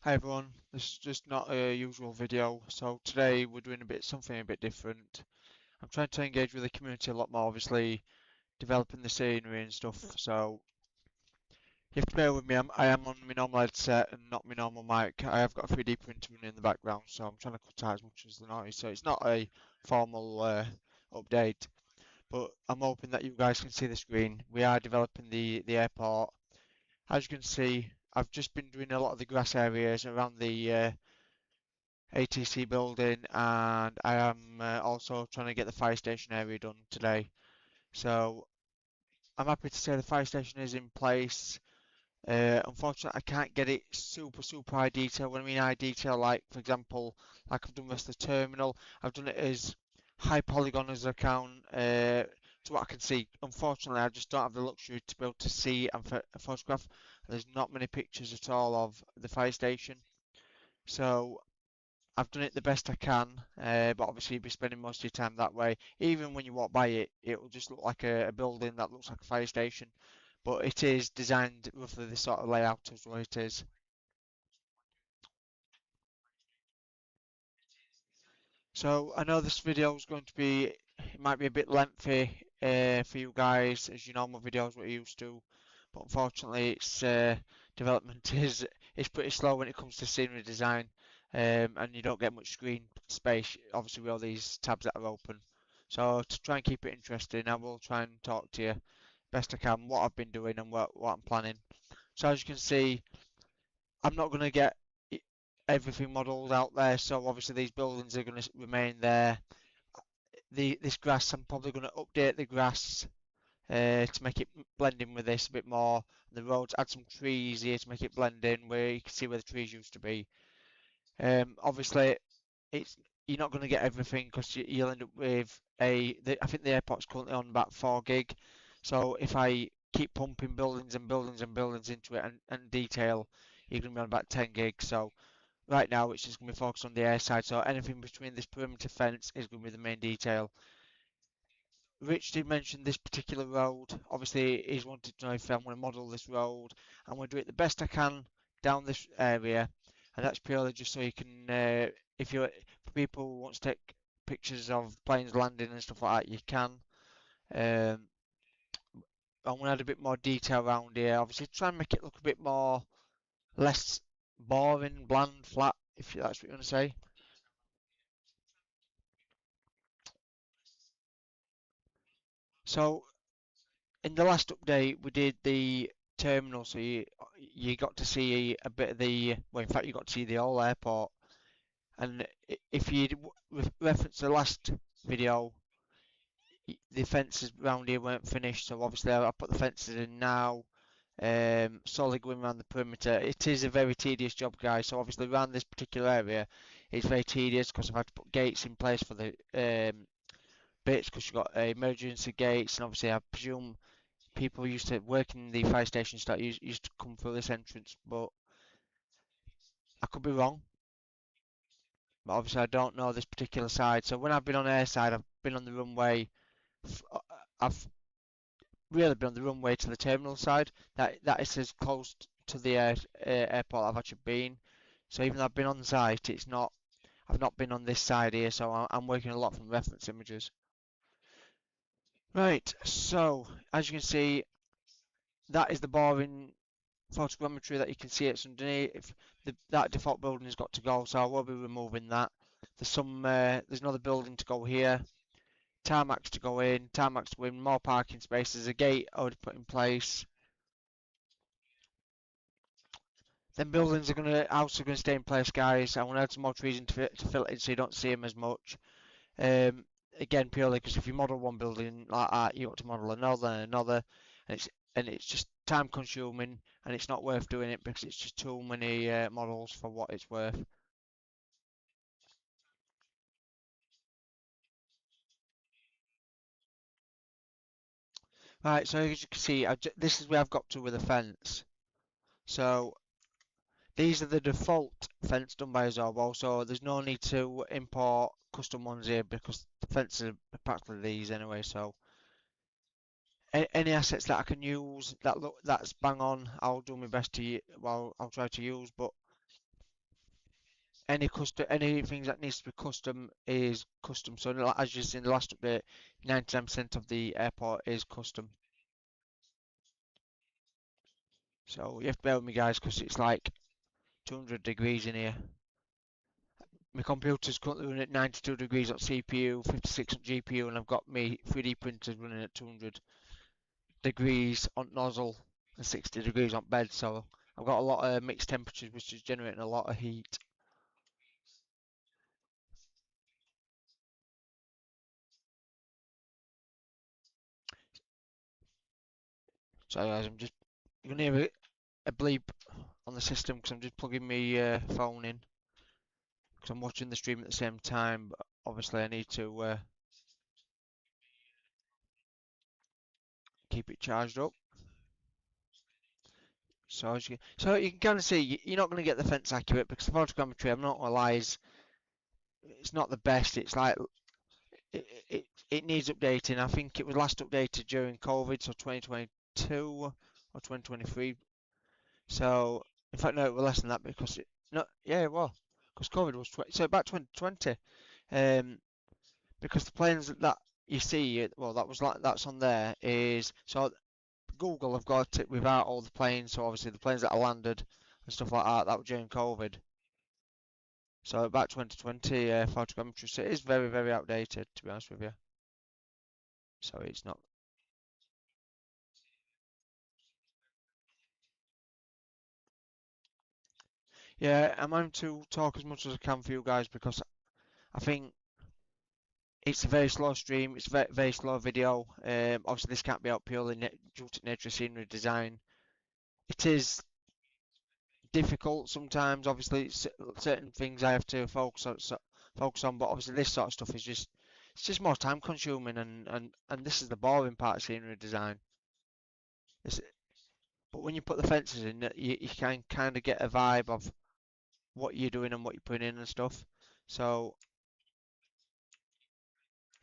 Hi everyone, this is just not a usual video, so today we're doing something a bit different. I'm trying to engage with the community a lot more, obviously developing the scenery and stuff, so you have to bear with me, I am on my normal headset and not my normal mic. I have got a 3D printer running in the background, so I'm trying to cut out as much as the noise, so it's not a formal update, but I'm hoping that you guys can see the screen. We are developing the airport. As you can see, I've just been doing a lot of the grass areas around the ATC building, and I am also trying to get the fire station area done today. So I'm happy to say the fire station is in place. Unfortunately, I can't get it super high detail. When I mean high detail, like for example, like I've done with the terminal, I've done it as high polygon as I can to what I can see. Unfortunately, I just don't have the luxury to be able to see and photograph. There's not many pictures at all of the fire station, so I've done it the best I can, but obviously you'll be spending most of your time that way. Even when you walk by it, it will just look like a building that looks like a fire station, but it is designed roughly the sort of layout as what it is. So I know this video is going to be, it might be a bit lengthy for you guys as your normal videos we're used to, but unfortunately it's development is pretty slow when it comes to scenery design, and you don't get much screen space obviously with all these tabs that are open. So to try and keep it interesting, I will try and talk to you best I can what I've been doing and what I'm planning. So as you can see, I'm not going to get everything modelled out there, so obviously these buildings are going to remain there. This grass, I'm probably going to update the grass to make it blend in with this a bit more. The roads, add some trees here to make it blend in where you can see where the trees used to be. Obviously, it's you're not going to get everything because you'll end up with I think the airport's currently on about 4 gig. So if I keep pumping buildings and buildings and buildings into it and detail, you're going to be on about 10 gig. So right now it's just going to be focused on the air side. So anything between this perimeter fence is going to be the main detail. Rich did mention this particular road. Obviously, he's wanted to know if I'm going to model this road. I'm going to do it the best I can down this area, and that's purely just so you can, if you're for people who want to take pictures of planes landing and stuff like that, you can. Um, I'm going to add a bit more detail around here. Obviously, try and make it look a bit more less boring, bland, flat, if that's what you want to say. So in the last update, we did the terminal, so you got to see a bit of the, well, in fact, you got to see the whole airport. And if you reference the last video, the fences around here weren't finished, so obviously I put the fences in now. Solid going around the perimeter. It is a very tedious job, guys. So obviously around this particular area, it's very tedious because I've had to put gates in place for the bits because you've got emergency gates, and obviously I presume people used to work in the fire station that used to come through this entrance, but I could be wrong. But obviously, I don't know this particular side. So when I've been on airside, I've been on the runway. uh, I've really been on the runway to the terminal side. That is as close to the airport I've actually been. So even though I've been on site, it's not. I've not been on this side here, so I'm working a lot from reference images. Right. So as you can see, that is the boring photogrammetry that you can see it's underneath. If that default building has got to go, so I will be removing that. There's another building to go here, tarmacs to go in, tarmacs to win, more parking spaces, a gate already put in place. Then buildings are also gonna stay in place, guys. I want to add some more trees in to fill it in so you don't see them as much. Um, Again, purely because if you model one building like that, you want to model another, and it's just time consuming, and it's not worth doing it because it's just too many models for what it's worth. Right, so as you can see, this is where I've got to with the fence. So these are the default fence done by Azobo, so there's no need to import custom ones here because the fences are practically these anyway. So any assets that I can use that's bang on, I'll do my best to well, I'll try to use. But anything that needs to be custom is custom. So as you see in the last update, 99% of the airport is custom. So you have to bear with me guys because it's like 200 degrees in here. My computer's currently running at 92 degrees on CPU, 56 on GPU, and I've got my 3D printers running at 200 degrees on nozzle and 60 degrees on bed. So I've got a lot of mixed temperatures, which is generating a lot of heat. So guys, you're gonna hear a bleep on the system because I'm just plugging my phone in because I'm watching the stream at the same time. But obviously, I need to keep it charged up. So you can kind of see you're not going to get the fence accurate because the photogrammetry, I'm not gonna lie, it's not the best. It's like it needs updating. I think it was last updated during COVID, so 2022 or 2023. So in fact, no, it was less than that because well, because COVID was so about 2020. Um, because the planes that you see, well, that's on there is so Google have got it without all the planes. So obviously the planes that are landed and stuff like that, that were during COVID. So about 2020 photogrammetry, so it is very, very outdated to be honest with you. So it's not. Yeah, I'm going to talk as much as I can for you guys because I think it's a very slow stream. It's a very, very slow video. Obviously this can't be out purely due to nature scenery design. It is difficult sometimes. Obviously, certain things I have to focus on, but obviously this sort of stuff is just more time consuming, and this is the boring part of scenery design. It's, but when you put the fences in, you can kind of get a vibe of what you're doing and what you're putting in and stuff. So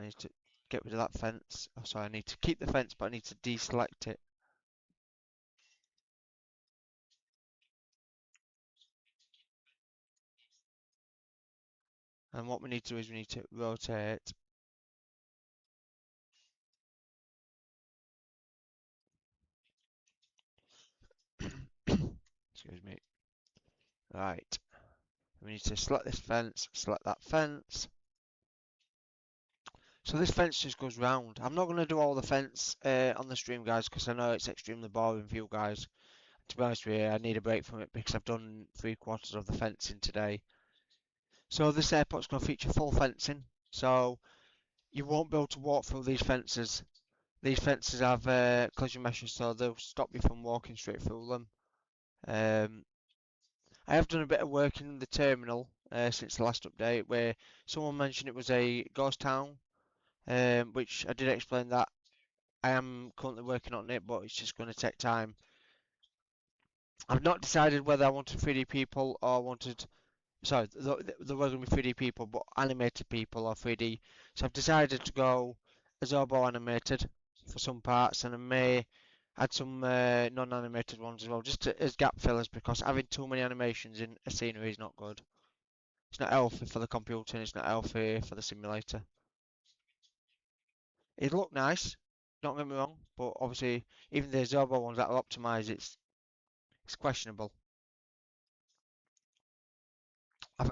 I need to get rid of that fence. Oh, sorry, I need to keep the fence, but I need to deselect it. And what we need to do is we need to rotate. Excuse me. Right. We need to select this fence, select that fence. So this fence just goes round. I'm not going to do all the fence on the stream, guys, because I know it's extremely boring for you guys. To be honest with you, I need a break from it because I've done 3/4 of the fencing today. So this airport's going to feature full fencing. So you won't be able to walk through these fences. These fences have collision meshes, so they'll stop you from walking straight through them. I have done a bit of work in the terminal since the last update, where someone mentioned it was a ghost town, which I did explain that I am currently working on it, but it's just going to take time. I've not decided whether I wanted 3D people or wanted, sorry, there were going to be 3D people, but animated people or 3D. So I've decided to go Azobo animated for some parts, and I may add some non-animated ones as well, just as gap fillers, because having too many animations in a scenery is not good. It's not healthy for the computer, and it's not healthy for the simulator. It looked nice, don't get me wrong, but obviously even the Azobo ones that are optimized, it's questionable.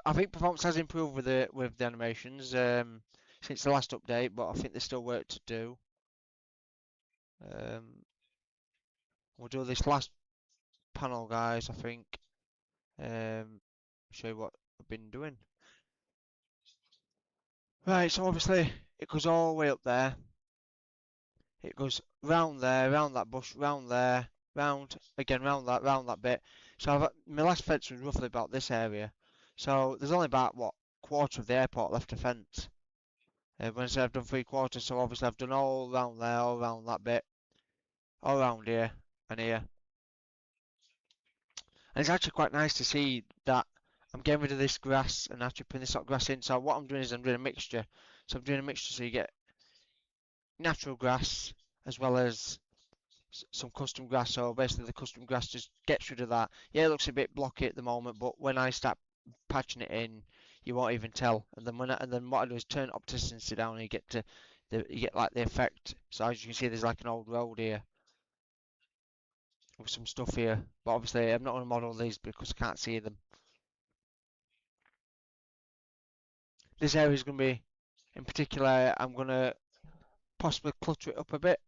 I think performance has improved with the animations since the last update, but I think there's still work to do. Um, we'll do this last panel, guys. I think show you what I've been doing. Right, so obviously it goes all the way up there. It goes round there, round that bush, round there, round again, round that bit. So my last fence was roughly about this area. So there's only about what quarter of the airport left to fence. When I say I've done 3/4, so obviously I've done all round there, all round that bit, all round here and here. And it's actually quite nice to see that I'm getting rid of this grass and actually putting this sort of grass in. So what I'm doing is I'm doing a mixture. So I'm doing a mixture so you get natural grass as well as some custom grass. So basically the custom grass just gets rid of that. Yeah, it looks a bit blocky at the moment, but when I start patching it in, you won't even tell. And then what I do is turn opticity down, and you get like the effect. So as you can see, there's like an old road here with some stuff here. But obviously, I'm not going to model these because I can't see them. This area is going to be, in particular, I'm going to possibly clutter it up a bit.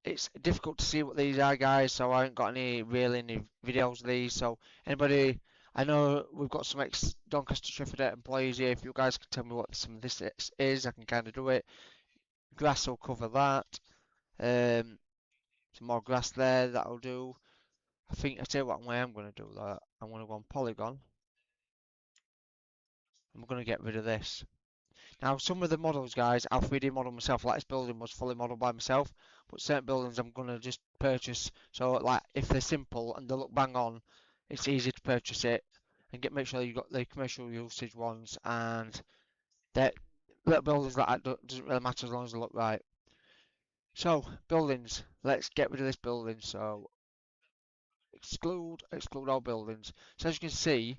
It's difficult to see what these are, guys, so I haven't got any videos of these. So anybody, I know we've got some ex Doncaster Sheffield Airport employees here. If you guys can tell me what some of this is, I can kind of do it. Grass will cover that. Um, some more grass there, that'll do. I tell you what way I'm going to do that. I'm going to go on polygon. I'm going to get rid of this. Now, some of the models, guys, I'll 3D model myself. Like this building was fully modeled by myself, but certain buildings I'm going to just purchase. So, like, if they're simple and they look bang on, it's easy to purchase it and make sure you've got the commercial usage ones. And that little buildings like that doesn't really matter as long as they look right. So, buildings. Let's get rid of this building. So, exclude all buildings. So, as you can see,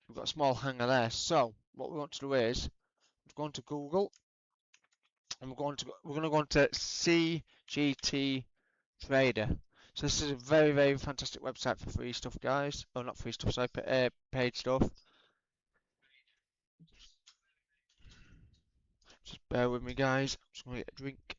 we've got a small hangar there. So, what we want to do is go into Google. And we're going to go into CGT Trader. So this is a very, very fantastic website for free stuff, guys. Oh, not free stuff, sorry, paid stuff. Just bear with me, guys. I'm just going to get a drink.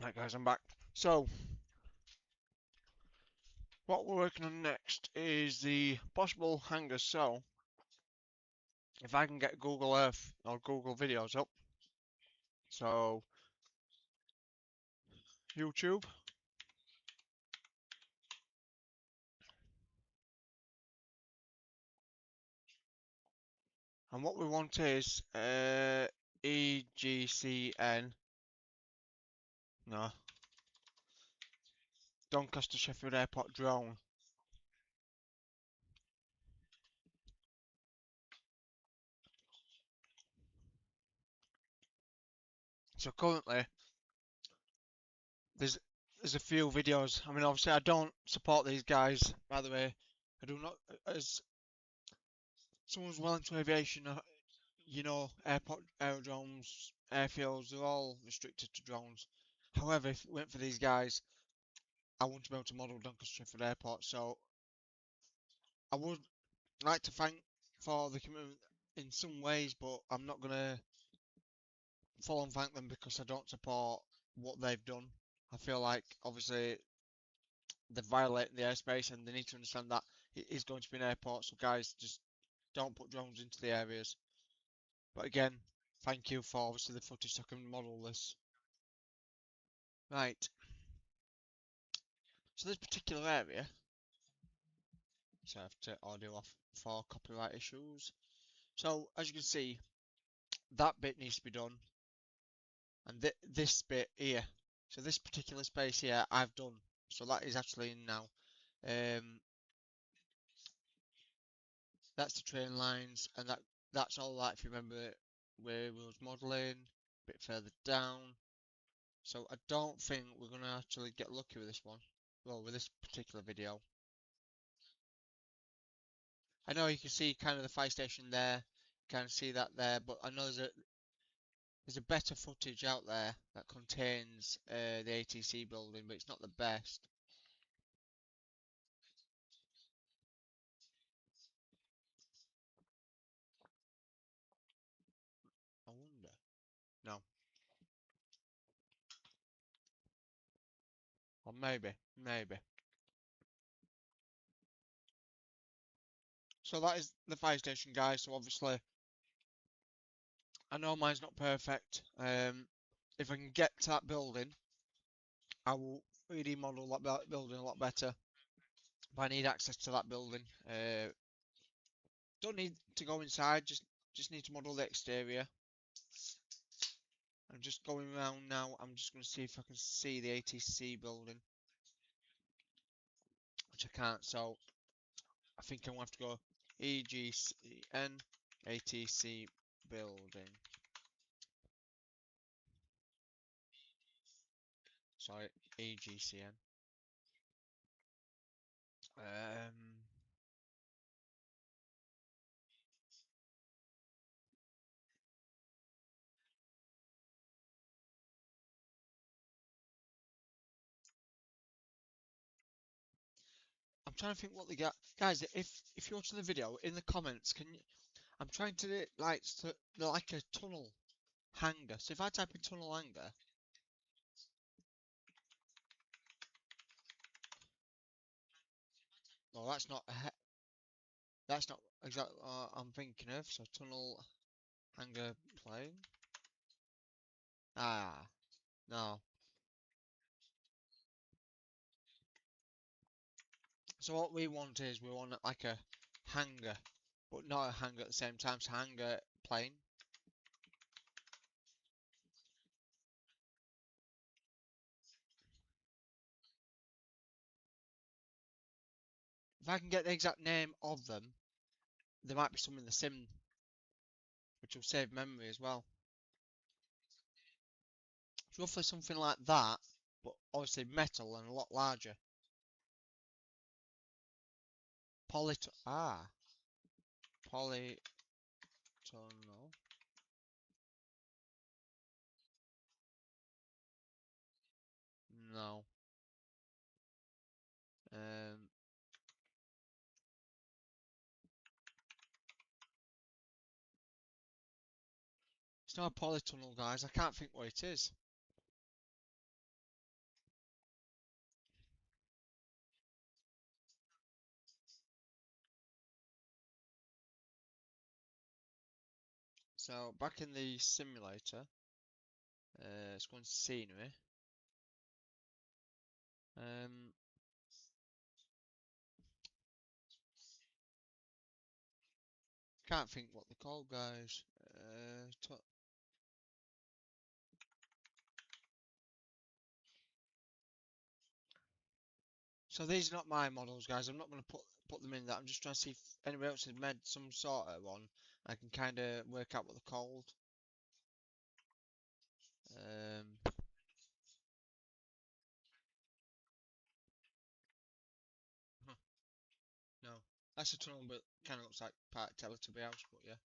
Right, guys, I'm back. So, what we're working on next is the possible hangars. So, if I can get Google Earth or Google videos up. So, YouTube. And what we want is EGCN. No. Doncaster Sheffield Airport drone. So currently, there's there's a few videos. I mean, obviously, I don't support these guys. By the way, I do not. As someone's well into aviation, airport aerodromes, airfields, they're all restricted to drones. However, if it went for these guys, I wouldn't be able to model Doncaster Sheffield Airport. So I would like to thank for the commitment in some ways, but I'm not gonna full on thank them because I don't support what they've done. I feel like obviously they're violating the airspace and they need to understand that it is going to be an airport. So guys, just don't put drones into the areas. But again, thank you for obviously the footage so I can model this. Right. So this particular area, so I have to audio off for copyright issues. So as you can see, that bit needs to be done, and this bit here. So this particular space here, I've done. So that is actually in now. Um, that's the train lines, and that's all that. If you remember where we was modelling, a bit further down. So I don't think we're gonna actually get lucky with this one. Well, with this particular video. I know you can see kind of the fire station there, you can see that there, but I know there's a better footage out there that contains the ATC building, but it's not the best. I wonder. No. Or maybe, maybe. So that is the fire station, guys. So obviously, I know mine's not perfect. If I can get to that building, I will 3D model that building a lot better. But I need access to that building. Don't need to go inside. Just need to model the exterior. I'm just going around now. I'm just going to see if I can see the ATC building, which I can't. So I think I'm going to have to go EGCN ATC building. Sorry, EGCN. Um, I'm trying to think what they got. Guys, if you're watching the video, in the comments, can you? I'm trying to like like a tunnel hanger. So if I type in tunnel hanger, well, that's not exactly what I'm thinking of. So tunnel hanger plane. Ah, no. So what we want is we want like a hanger, but not a hanger at the same time. So hanger plane. If I can get the exact name of them, there might be some in the sim, which will save memory as well. It's roughly something like that, but obviously metal and a lot larger. Ah, polytunnel. No. Um, it's not a polytunnel, guys. I can't think what it is. So back in the simulator, let's go on scenery. Um, can't think what they're called, guys. So these are not my models, guys. I'm not going to put them in that. I'm just trying to see if anybody else has made some sort of one. I can kind of work out what they're called. Um, huh, no, that's a tunnel, but kind of looks like part of Teletubby House. But yeah,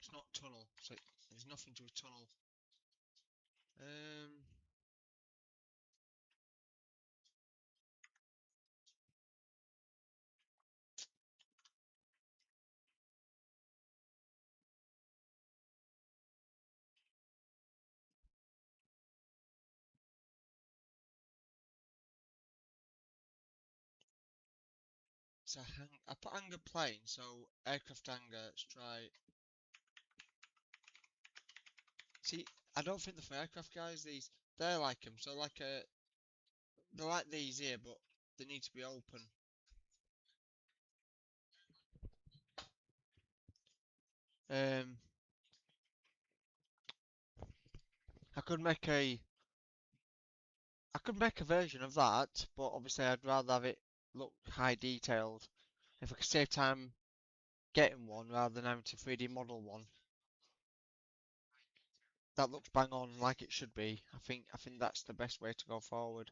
it's not tunnel. So there's nothing to a tunnel. Um, so I put hangar plane. So aircraft hangar. Let's try. See, I don't think they're for aircraft, guys. They're like them. So like they're like these here, but they need to be open. Um, I could make a I could make a version of that, but obviously I'd rather have it look high detailed. If I could save time getting one rather than having to 3D model one, that looks bang on like it should be. I think that's the best way to go forward.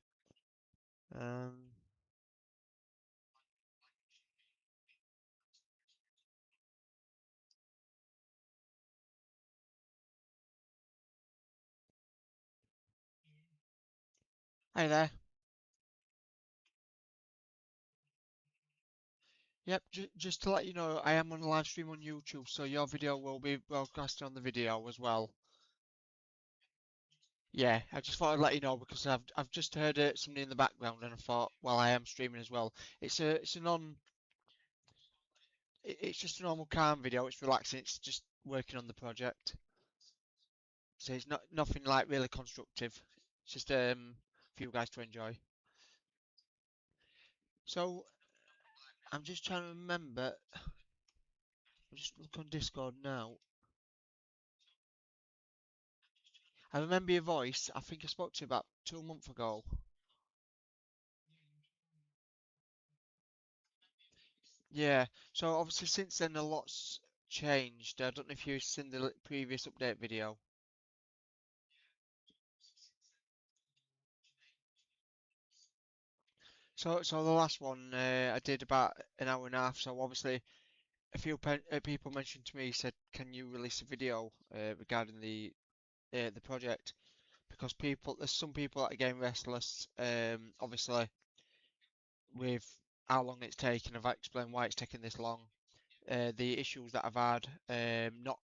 Um, Hey there. Yep, just to let you know, I am on a live stream on YouTube, so your video will be broadcasted on the video as well. Yeah, I just thought I'd let you know because I've just heard somebody in the background and I thought, well, I am streaming as well. It's a non it's just a normal calm video. It's relaxing. It's just working on the project. So it's not nothing like really constructive. It's just for you guys to enjoy. So I'm just trying to remember. I'll just look on Discord now. I remember your voice. I think I spoke to you about 2 months ago. Yeah. So obviously since then a lot's changed. I don't know if you've seen the previous update video. So the last one I did about an hour and a half. So obviously a few people mentioned to me said, can you release a video regarding the project? Because there's some people that are getting restless. Obviously with how long it's taken, I've explained why it's taken this long. The issues that I've had, not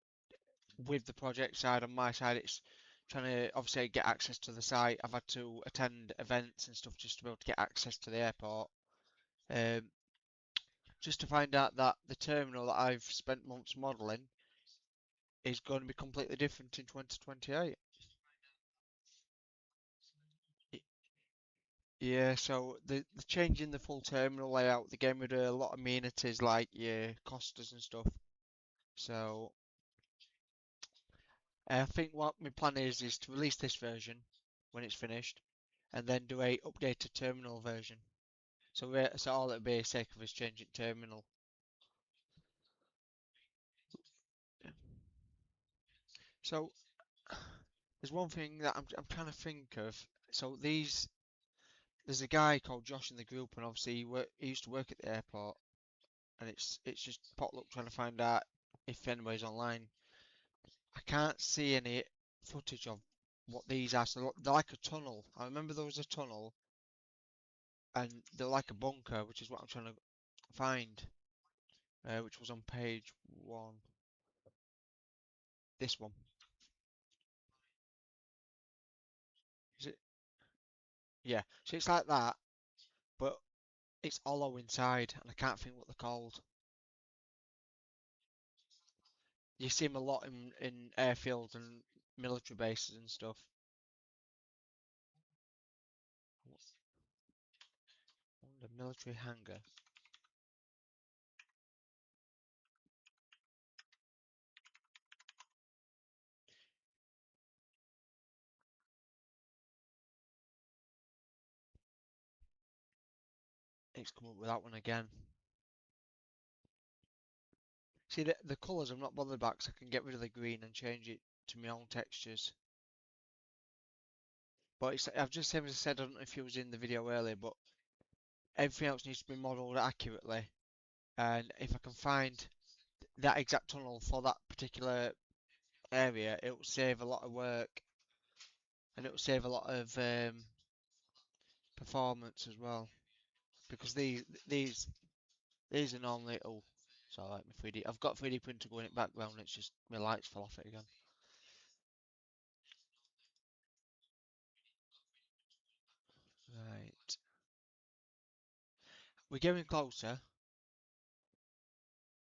with the project side. On my side, it's trying to obviously get access to the site. I've had to attend events and stuff just to be able to get access to the airport. Um, just to find out that the terminal that I've spent months modelling is going to be completely different in 2028. Yeah, so the changing the full terminal layout, they're getting rid of a lot of amenities like your Costas and stuff. So I think what my plan is to release this version when it's finished, and then do a updated terminal version. So all it'll be is sake of us changing terminal. So there's one thing that I'm trying to think of. So there's a guy called Josh in the group, and obviously he used to work at the airport, and it's just potluck trying to find out if anybody's online. I can't see any footage of what these are. So they're like a tunnel. I remember there was a tunnel, and they're like a bunker, which is what I'm trying to find, which was on page one. This one. Is it? Yeah. So it's like that, but it's hollow inside, and I can't think what they're called. You see them a lot in airfields and military bases and stuff. The military hangar. It's come up with that one again. See the colours I'm not bothered about 'cause I can get rid of the green and change it to my own textures. But I've just said, I don't know if you was in the video earlier, but everything else needs to be modelled accurately. And if I can find that exact tunnel for that particular area, it will save a lot of work and it will save a lot of performance as well. Because these are normally so like my 3D. I've got 3D printer going in the background. It's just my lights fell off it again. Right, we're getting closer,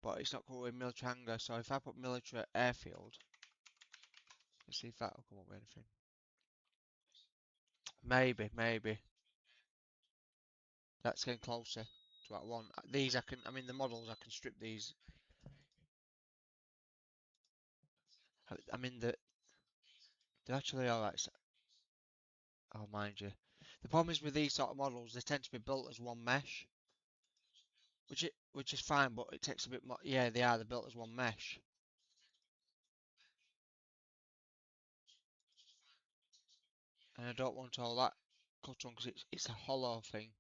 but it's not called a military hangar. So if I put military airfield, let's see if that'll come up with anything. Maybe that's getting closer to what I want. These I can. I mean the models I can strip these. I mean they're actually alright. I'll mind you. The problem is with these sort of models, they tend to be built as one mesh, which is fine, but it takes a bit more. Yeah, they are. They're built as one mesh, and I don't want all that cut on because it's a hollow thing.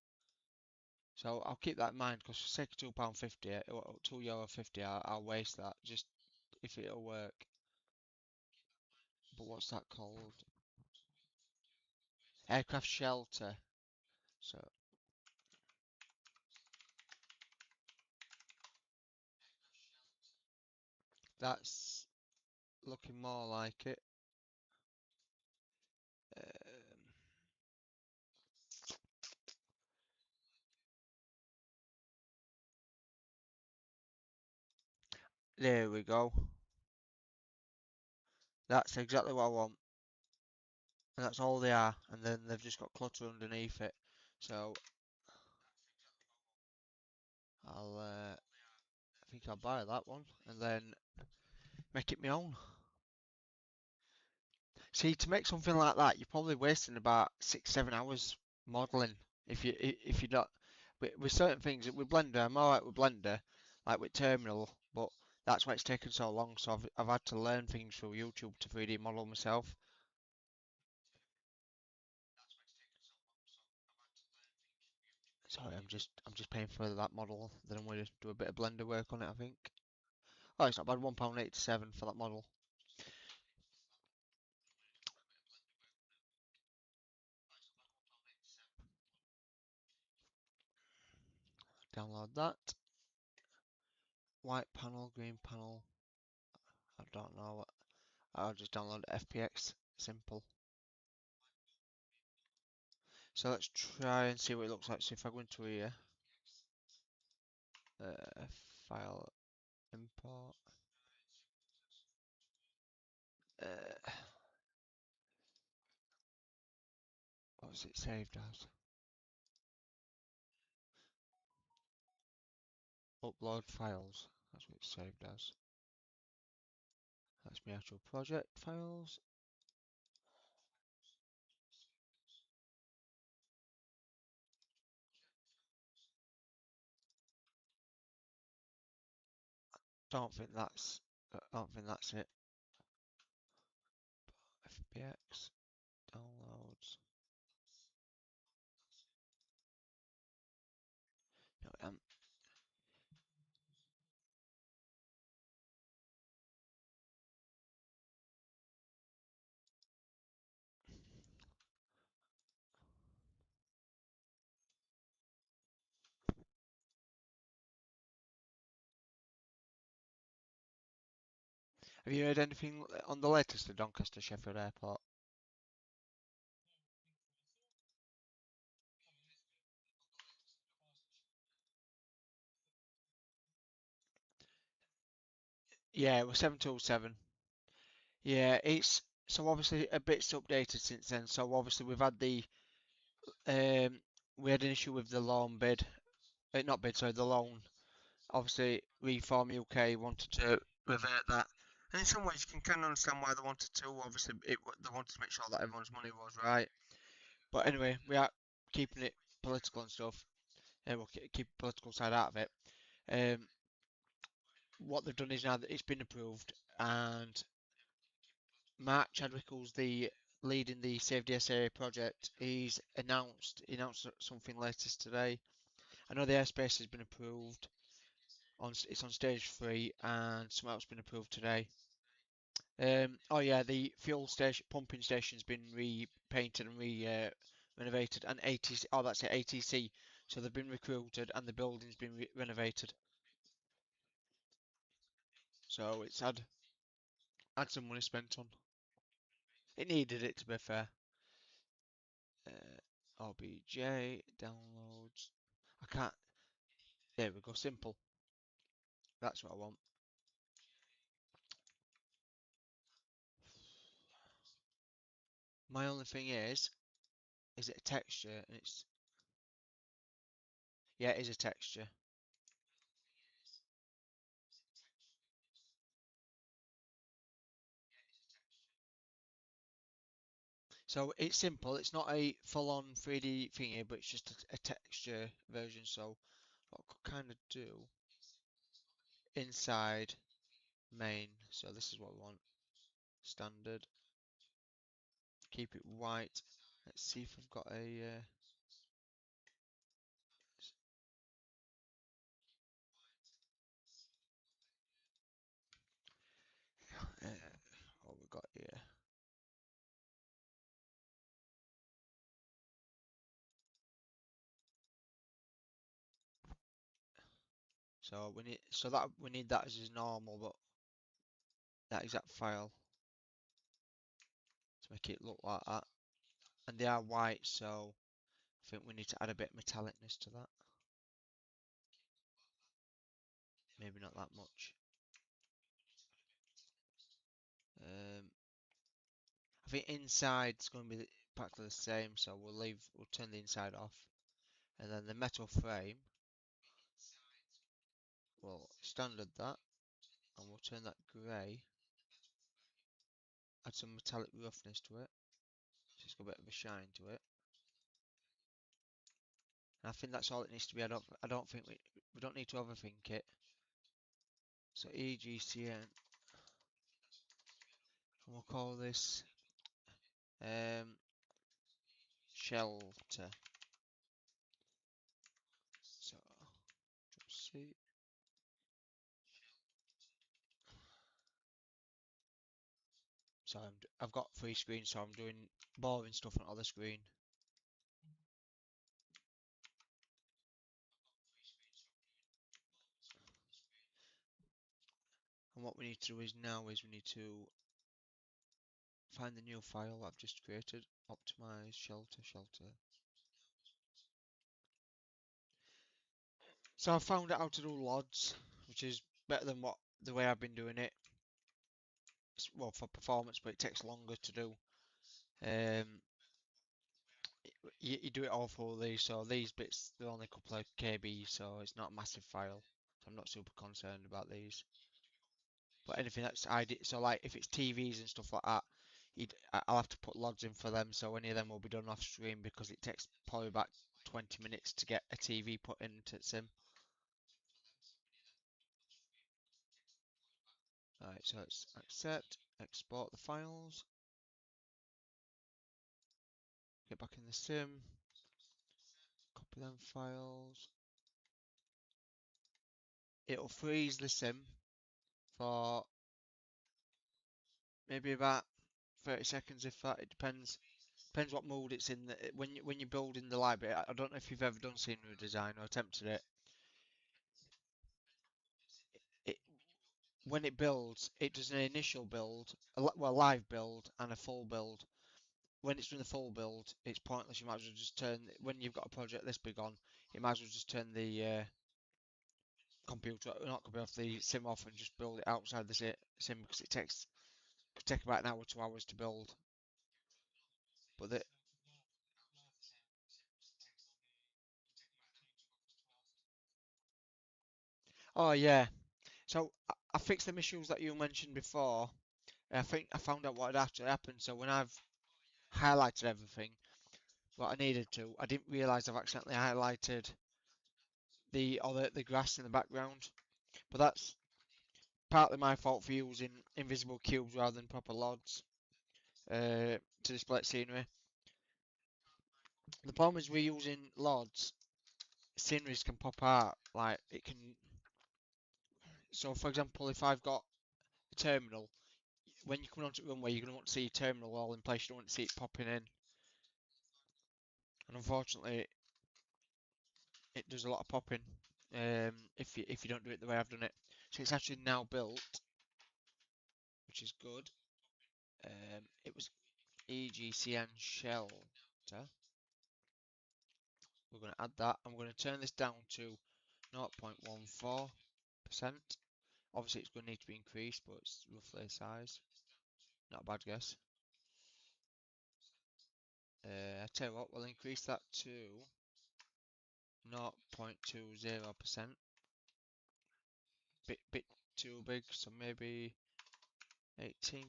So I'll keep that in mind because for sake of £2.50 or €2.50, I'll waste that just if it'll work. But what's that called? Aircraft shelter. So that's looking more like it. There we go. That's exactly what I want. And that's all they are. And then they've just got clutter underneath it. So I think I'll buy that one and then make it my own. See, to make something like that, you're probably wasting about 6, 7 hours modelling if you're not with certain things. With Blender, I'm alright with Blender, like with Terminal, but that's why it's taken so long. So I've had to learn things through YouTube to 3D model myself. Sorry, I'm just paying for that model. Then I'm going to do a bit of Blender work on it, I think. Oh, it's not bad. £1.87 for that model. Download that. White panel, green panel. I don't know what. I'll just download FPX. Simple. So let's try and see what it looks like. So if I go into here, file import, uh, what was it saved as? Upload files. That's what it's saved as. That's my actual project files. Don't think that's. I don't think that's it. FPX downloads. No, have you heard anything on the latest of Doncaster Sheffield Airport? Yeah, it was 727. Yeah, it's so obviously a bit's updated since then. So obviously we've had the um we had an issue with the loan bid, not bid, sorry, the loan. Obviously, Reform UK wanted to revert that, and in some ways you can kind of understand why they wanted to. Obviously, they wanted to make sure that everyone's money was right. But anyway, we are keeping it political and stuff. We'll keep the political side out of it. Um, what they've done is now that it's been approved, and Mark Chadwick, who's the leading the Save DSA project, he's announced something latest today. I know the airspace has been approved. It's on stage 3, and something else has been approved today. Oh yeah, the fuel station pumping station's been repainted and renovated, and ATC. Oh, that's it, ATC. So they've been recruited, and the building's been renovated. So it's had some money spent on. It needed it, to be fair. OBJ downloads. I can't. There we go. Simple. That's what I want. My only thing is it a texture? And it's yeah, it is a texture. So it's simple. It's not a full-on 3D thingy, but it's just a texture version. So what I could kind of do inside main. So this is what we want. Standard. Keep it white. Let's see if I've got a. What we got here. So we need that as is normal, but that exact file to make it look like that. and they are white, so I think we need to add a bit of metallicness to that. Maybe not that much. I think inside's going to be practically the same, so we'll turn the inside off, and then the metal frame, we'll standard that, and we'll turn that grey, add some metallic roughness to it, so it's got a bit of a shine to it. And I think that's all it needs to be. I don't think we don't need to overthink it. So EGCN, and we'll call this shelter. So see. So I've got three screens, so I'm doing boring stuff on the other screen. And what we need to do is now is we need to find the new file I've just created. Optimize shelter. So I found out how to do LODs, which is better than the way I've been doing it. Well, for performance, but it takes longer to do. You do it all for these, so these bits they're only a couple of KB, so it's not a massive file. So I'm not super concerned about these. But anything that's ID, so like if it's TVs and stuff like that, I'll have to put logs in for them. So any of them will be done off stream because it takes probably about 20 minutes to get a TV put into Sim. Alright, so let's accept, export the files, get back in the Sim, copy them files. It'll freeze the Sim for maybe about 30 seconds, if that. It depends what mode it's in. When you're building the library, I don't know if you've ever done scenery design or attempted it. It when it builds, it does an initial build, well, live build and a full build. When it's doing the full build, it's pointless. You might as well just turn, when you've got a project this big on, you might as well just turn the computer, not computer, off, the sim off, and just build it outside the sim, because could take about an hour, 2 hours to build. But oh yeah, so I fixed them issues that you mentioned before. I think I found out what had actually happened. So when I've highlighted everything, what I needed to, I didn't realise I've accidentally highlighted the grass in the background. But that's partly my fault for using invisible cubes rather than proper LODs to display scenery. The problem is we're using LODs, sceneries can pop out, like it can. So for example, if I've got a terminal, when you come onto the runway, you're going to want to see your terminal all in place. You don't want to see it popping in. And unfortunately, it does a lot of popping if you don't do it the way I've done it. So it's actually now built, which is good. It was EGCN shelter. We're going to add that. I'm going to turn this down to 0.14%. Obviously, it's going to need to be increased, but it's roughly the size. Not a bad guess. I tell you what, we'll increase that to 0.20%. Bit too big, so maybe 18%.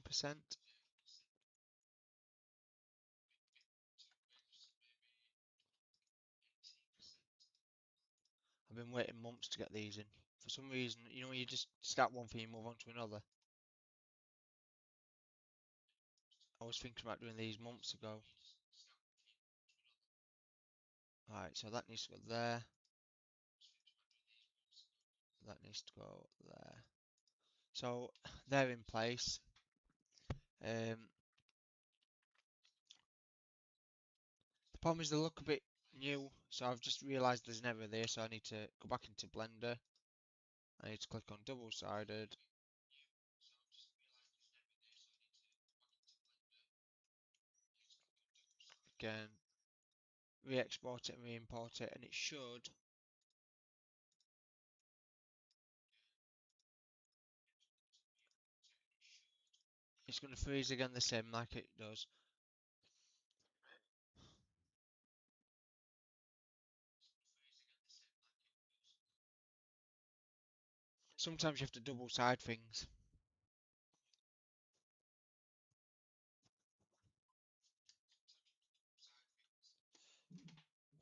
I've been waiting months to get these in. For some reason, you just start one thing and move on to another. I was thinking about doing these months ago. Alright, so that needs to go there. That needs to go there. So they're in place. The problem is they look a bit new, so I've just realised there's an error there, so I need to go back into Blender. I need to click on double-sided. again, re-export it and re-import it, and it should. It's going to freeze again the same like it does. Sometimes you have to double side things.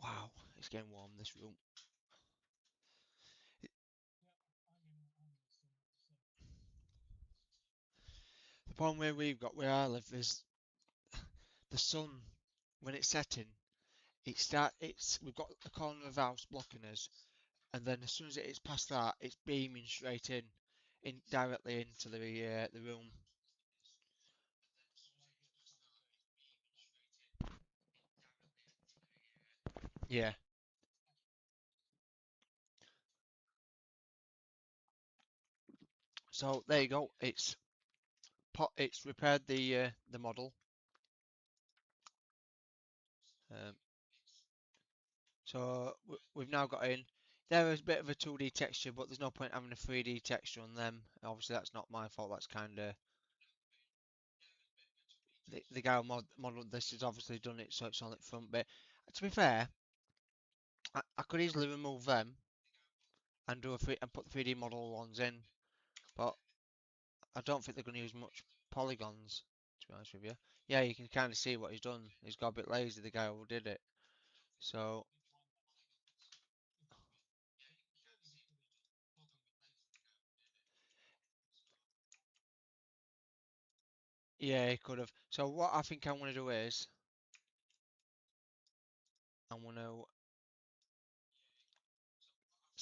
Wow, it's getting warm this room. The problem where I live is the sun when it's setting. We've got the corner of the house blocking us, and then as soon as it is past that, it's beaming straight in directly into the room. Yeah. So there you go. It's repaired the model. Um, so we've now got in. There is a bit of a 2D texture, but there's no point having a 3D texture on them. Obviously, that's not my fault. That's kind of the guy who modeled this has obviously done it, so it's on the front bit. To be fair, I could easily remove them and put the 3D model ones in, but I don't think they're going to use much polygons. To be honest with you, yeah, you can kind of see what he's done. He's got a bit lazy, the guy who did it. So yeah, he could have. So what I think I'm going to do is I'm going to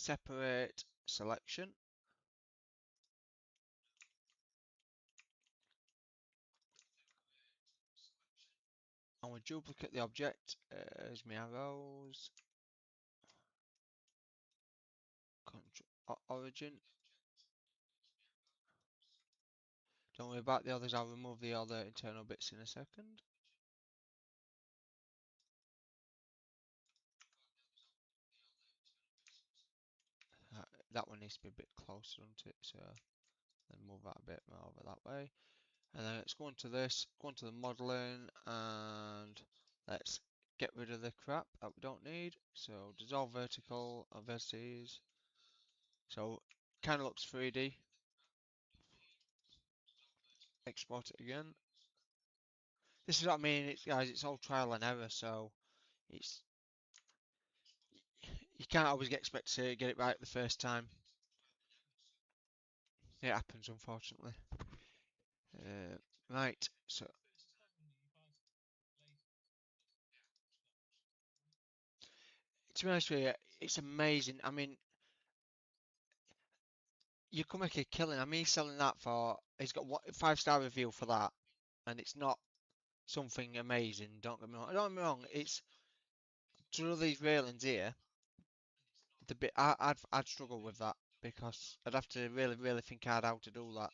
separate selection. I'm going to duplicate the object as my arrows. Origin. Don't worry about the others. I'll remove the other internal bits in a second. That one needs to be a bit closer, doesn't it? So then move that a bit more over that way. And then let's go into this, go into the modeling, and let's get rid of the crap that we don't need. So dissolve vertical and vertices. So kind of looks 3D. Export it again. This is what I mean, guys. It's all trial and error, so it's you can't always expect to get it right the first time. It happens, unfortunately. Uh, right, so to be honest with you, it's amazing. I mean, you can make a killing. I mean, he's selling that for. He's got what 5-star review for that, and it's not something amazing. Don't get me wrong. Don't get me wrong. It's to these railings here. The bit I'd struggle with that because I'd have to really think hard how to do that.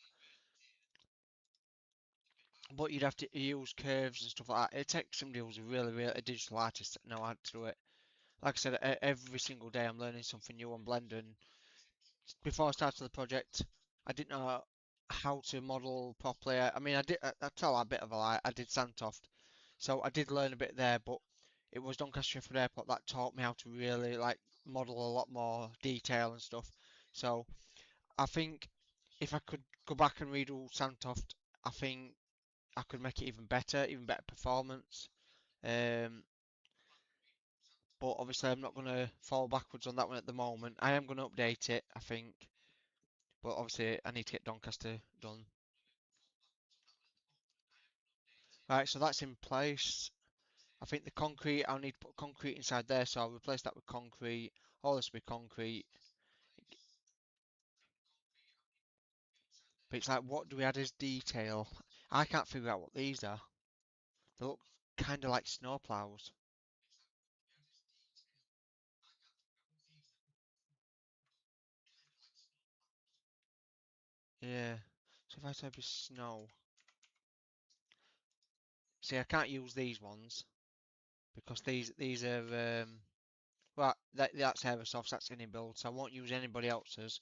But you'd have to use curves and stuff like that. It takes somebody who's really a digital artist to know how to do it. Like I said, every single day I'm learning something new on Blender. And before I started the project, I didn't know how to model properly. I mean, I tell a bit of a lie. I did Sandtoft, so I did learn a bit there. But it was Doncaster Sheffield Airport that taught me how to really like model a lot more detail and stuff. So I think if I could go back and redo Sandtoft, I think I could make it even better performance. Um, but obviously I'm not going to fall backwards on that one at the moment. I am going to update it, I think, but obviously I need to get Doncaster done. Right, so that's in place. I think the concrete, I'll need to put concrete inside there, so I'll replace that with concrete. All this will be concrete. But it's like, what do we add as detail? I can't figure out what these are. They look kind of like snowplows. Yeah. So if I type of snow, see, I can't use these ones. because these are well, that's Airsoft, that's any build, so I won't use anybody else's.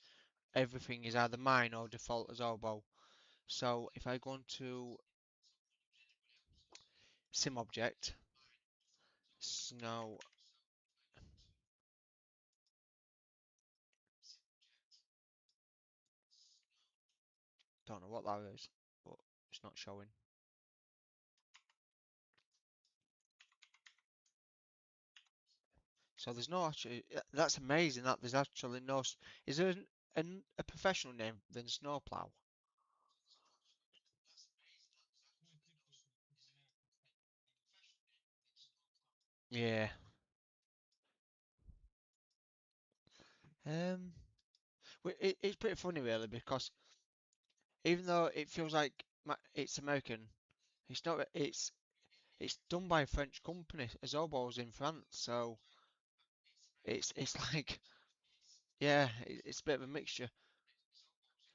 Everything is either mine or default as Oboe. So if I go into sim object, snow, don't know what that is, but it's not showing. So there's no actually, that's amazing that there's actually no, is there a professional name than snowplow? Yeah. Um, it's pretty funny really because even though it feels like it's American, it's not. It's done by a French company. Azobo's in France, so it's like yeah, it's a bit of a mixture.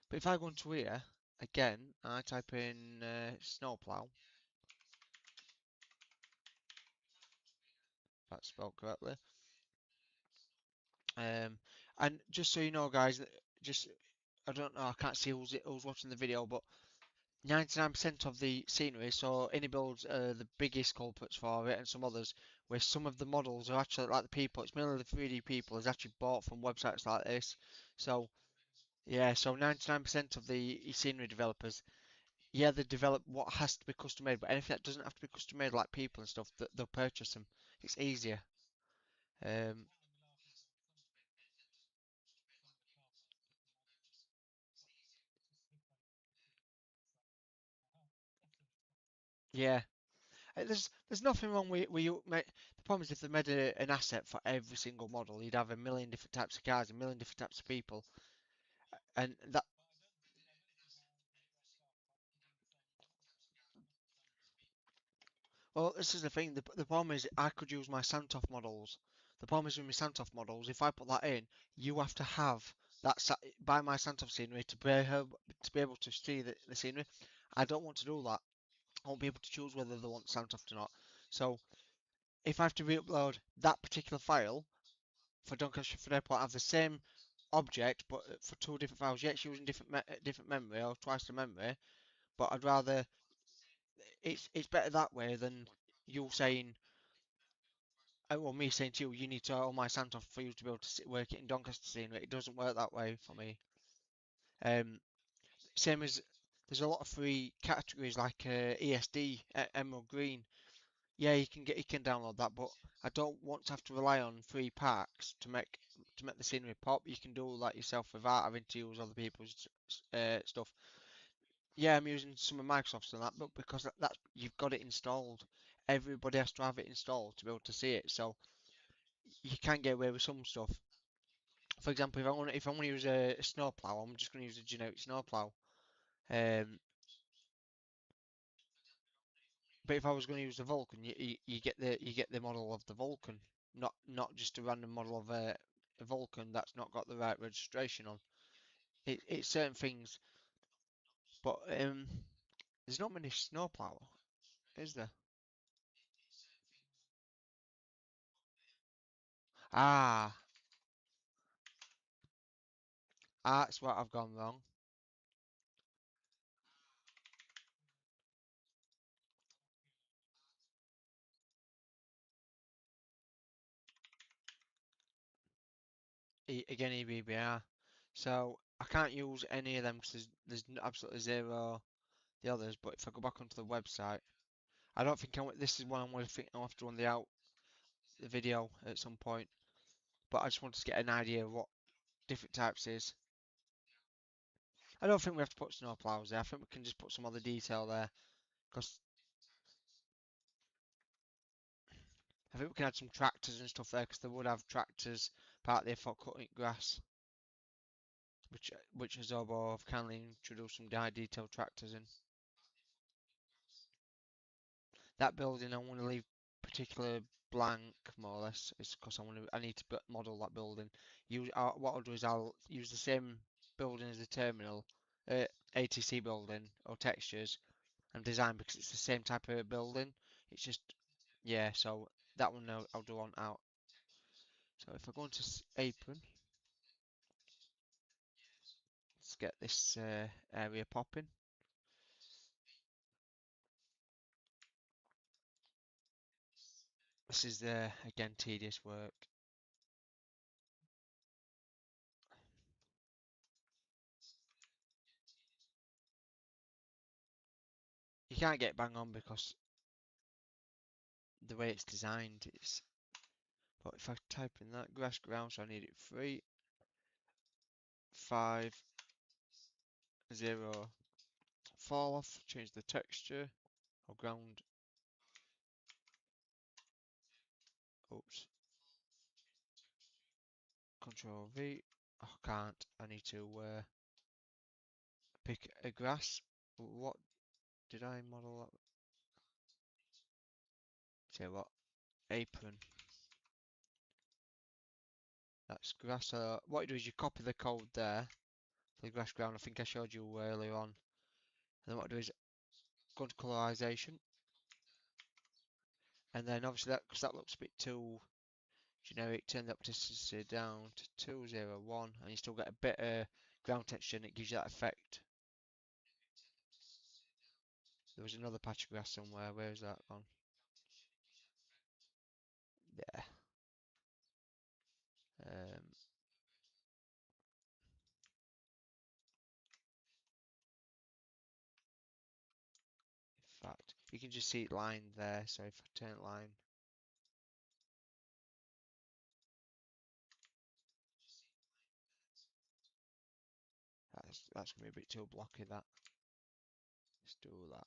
But if I go into here again, I type in snowplow. If that's spelled correctly. Um, and just so you know, guys, just I don't know, I can't see who's watching the video, but 99% of the scenery, so any builds are the biggest culprits for it, and some others, where some of the models are actually like the people, it's mainly the 3D people, is actually bought from websites like this. So, yeah, so 99% of the scenery developers, yeah, they develop what has to be custom made, but anything that doesn't have to be custom made, like people and stuff, they'll purchase them. It's easier. Um, yeah. There's nothing wrong with you. The problem is if they made an asset for every single model, you'd have a million different types of cars, a million different types of people, and that. Well, this is the thing. The problem is I could use my Santoff models. The problem is with my Santoff models, if I put that in, you have to have buy my Santoff scenery to be able to see the scenery. I don't want to do that. I won't be able to choose whether they want Santoff or not. So if I have to re-upload that particular file for Doncaster Sheffield Airport, I have the same object but for two different files. Yeah, it's using different memory or twice the memory, but I'd rather it's better that way than you saying well, me saying to you, you need to own my Santoff for you to be able to work it in Doncaster scenery. It doesn't work that way for me. Um, Same as there's a lot of free categories like ESD, Emerald Green. Yeah, you can download that, but I don't want to have to rely on free packs to make the scenery pop. You can do that yourself without having to use other people's stuff. Yeah, I'm using some of Microsoft's and that, but because that's you've got it installed. Everybody has to have it installed to be able to see it. So you can get away with some stuff. For example, if I want to use a snowplow, I'm just going to use a generic snowplow. Um, but if I was going to use the Vulcan, you get the model of the Vulcan, not just a random model of a Vulcan that's not got the right registration on. It's certain things, but there's not many snowplow, is there? Ah, that's what I've gone wrong. Again, EBBR. So I can't use any of them because there's absolutely zero the others. But if I go back onto the website. I don't think this is one I'm going to think I'll have to run the video at some point. But I just wanted to get an idea of what different types is. I don't think we have to put snow plows there. I think we can just put some other detail there because I think we can add some tractors and stuff there because they would have tractors part there for cutting grass, which is Zobo have kindly introduced some detailed tractors in. That building I want to leave particular blank more or less is because I need to model that building. What I'll do is I'll use the same building as the terminal, ATC building or textures and design because it's the same type of building. It's just yeah, so that one I'll do on out. So if I go into apron, let's get this area popping. This is again tedious work. You can't get bang on because the way it's designed is. But if I type in that grass ground, so I need it 3, 5, 0, fall off, change the texture, or ground, oops, Control V, I can't, I need to pick a grass. What did I model that? Say what? Apron. That's grass. What you do is you copy the code there for the grass ground. I think I showed you earlier on. And then what I do is go to colorization. And then obviously that, because that looks a bit too generic, turn the opacity down to 201 and you still get a bit of ground texture and it gives you that effect. There was another patch of grass somewhere. Where is that gone? Yeah. In fact, you can just see it lined there. So if I turn it line, that's gonna be a bit too blocky. That. Let's do that.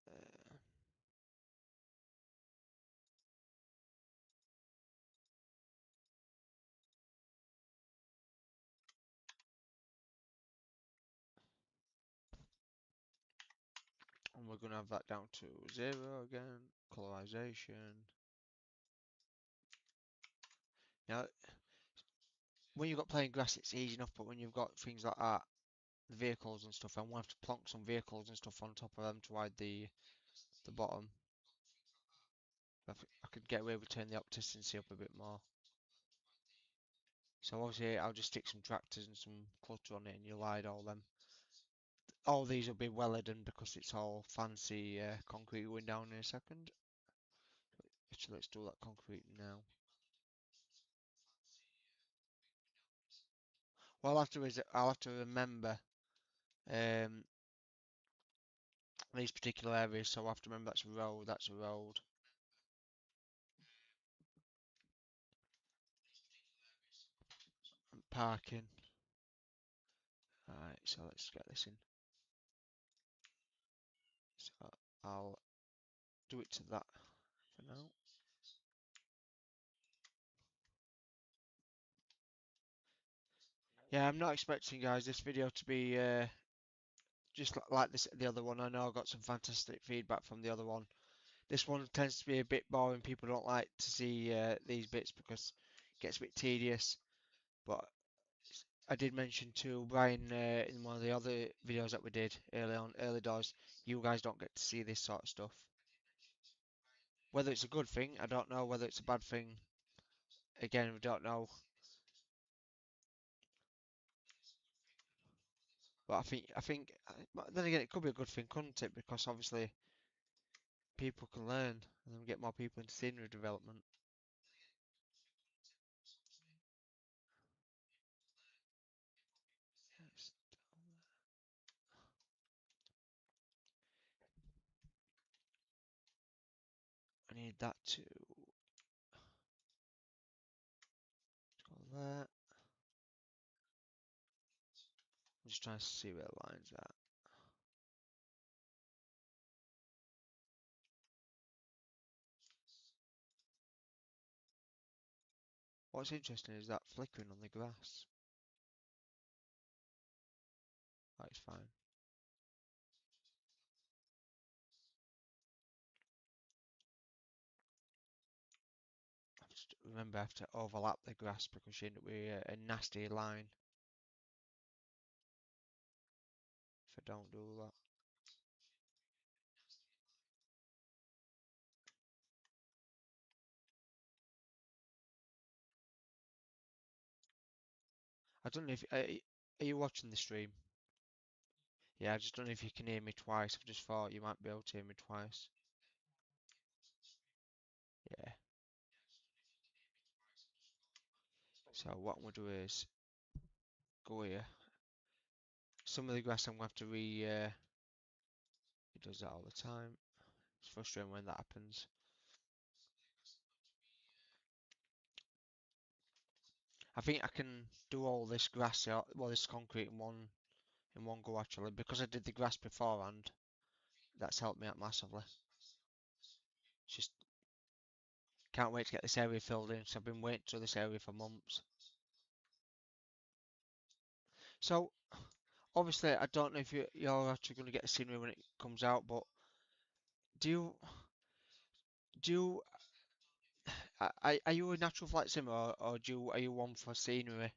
Uh, and we're gonna have that down to 0 again. Colorization. Now, when you've got plain grass, it's easy enough, but when you've got things like that, the vehicles and stuff, and we'll have to plonk some vehicles and stuff on top of them to hide the bottom. I could get away with turning the opticity up a bit more. So obviously I'll just stick some tractors and some clutter on it and you'll hide all them. All these will be well hidden because it's all fancy concrete going down in a second. Actually, let's do that concrete now. What I'll have to do is I'll have to remember um, these particular areas, so I have to remember that's a road, that's a road. And parking. Alright, so let's get this in. So I'll do it to that for now. Yeah, I'm not expecting, guys, this video to be just like this the other one. I know I got some fantastic feedback from the other one. This one tends to be a bit boring. People don't like to see these bits because it gets a bit tedious. But I did mention to Brian in one of the other videos that we did early doors, you guys don't get to see this sort of stuff. Whether it's a good thing, I don't know. Whether it's a bad thing, again, we don't know. But but then again, it could be a good thing, couldn't it? Because obviously people can learn and then get more people into scenery development. Yes, I need that to go there. I'm just trying to see where the lines are. What's interesting is that flickering on the grass. That is fine. remember I have to overlap the grass because you end up with a nasty line if I don't do that. I don't know if are you watching the stream? Yeah, I just don't know if you can hear me twice. I've just thought you might be able to hear me twice. Yeah. So what I'm gonna do is go here. Some of the grass I'm gonna have to it does that all the time. It's frustrating when that happens. I think I can do all this grass, well, this concrete in one go actually, because I did the grass beforehand. That's helped me out massively. Just can't wait to get this area filled in, because I've been waiting to this area for months. So obviously, I don't know if you're actually going to get the scenery when it comes out, but do you do you are you a natural flight sim, or are you one for scenery?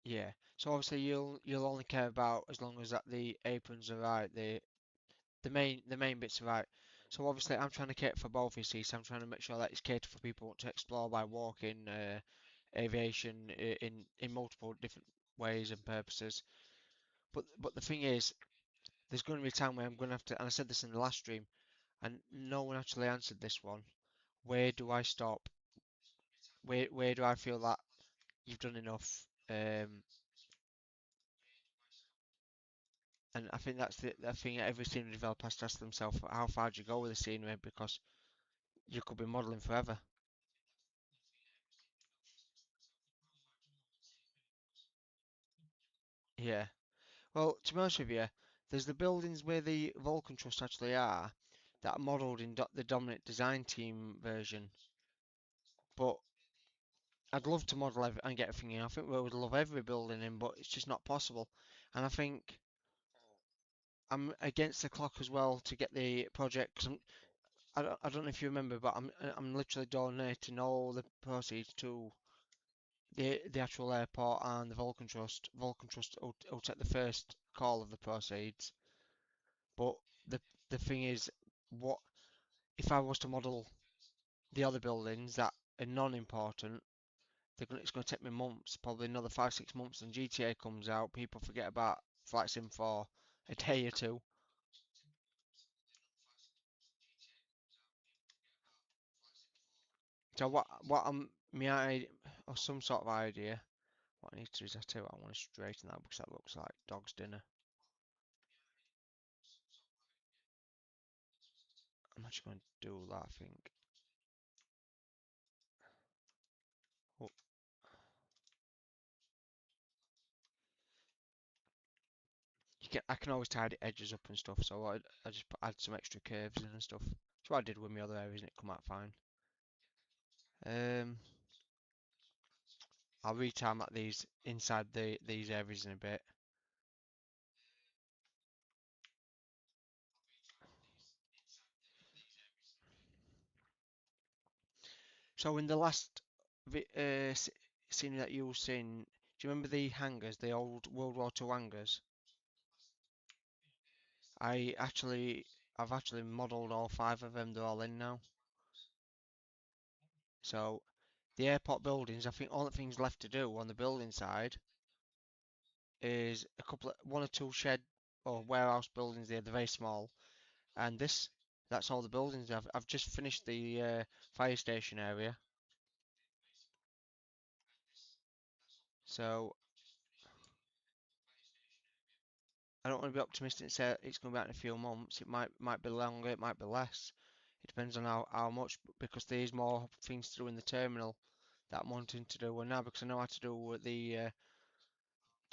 Yeah. So obviously you'll only care about as long as that the aprons are right, the main bits are right. So obviously I'm trying to cater for both you see, so I'm trying to make sure that it's catered for people who want to explore by walking, aviation in multiple different ways and purposes. But the thing is, there's going to be a time where I'm going to have to, and I said this in the last stream, and no one actually answered this one. Where do I stop? Where do I feel that you've done enough? And I think that's the thing that every scenery developer has to ask themselves: how far do you go with the scenery? Because you could be modelling forever. Yeah. Well, to be honest with you, there's the buildings where the Vulcan Trust actually are that are modelled in the Dominant Design Team version. But I'd love to model and get everything in. I think we would love every building in, but it's just not possible. And I think I'm against the clock as well to get the project. Cause I don't know if you remember, but I'm literally donating all the proceeds to the actual airport and the Vulcan Trust. Vulcan Trust will take the first call of the proceeds. But the the thing is, what if I was to model the other buildings that are non-important? It's going to take me months, probably another 5 6 months. And GTA comes out, people forget about Flight Sim for a day or two. So what I'm or some sort of idea. What I need to do is I tell you what, I want to straighten that because that looks like dog's dinner. I'm actually going to do that, I think. Oh, I can always tidy edges up and stuff, so I just add some extra curves in and stuff. That's what I did with my other areas and it come out fine. Um, I'll retarmac these inside these areas in a bit. So in the last scene that you were seeing, do you remember the hangars, the old World War II hangars? I've actually modelled all five of them. They're all in now. So the airport buildings, I think all the things left to do on the building side is one or two shed or warehouse buildings there. They're very small, and that's all the buildings. I've just finished the fire station area. So I don't want to be optimistic and say it's going to be out in a few months. It might be longer, it might be less. It depends on how much, because there's more things to do in the terminal that I'm wanting to do. And now because I know how to do the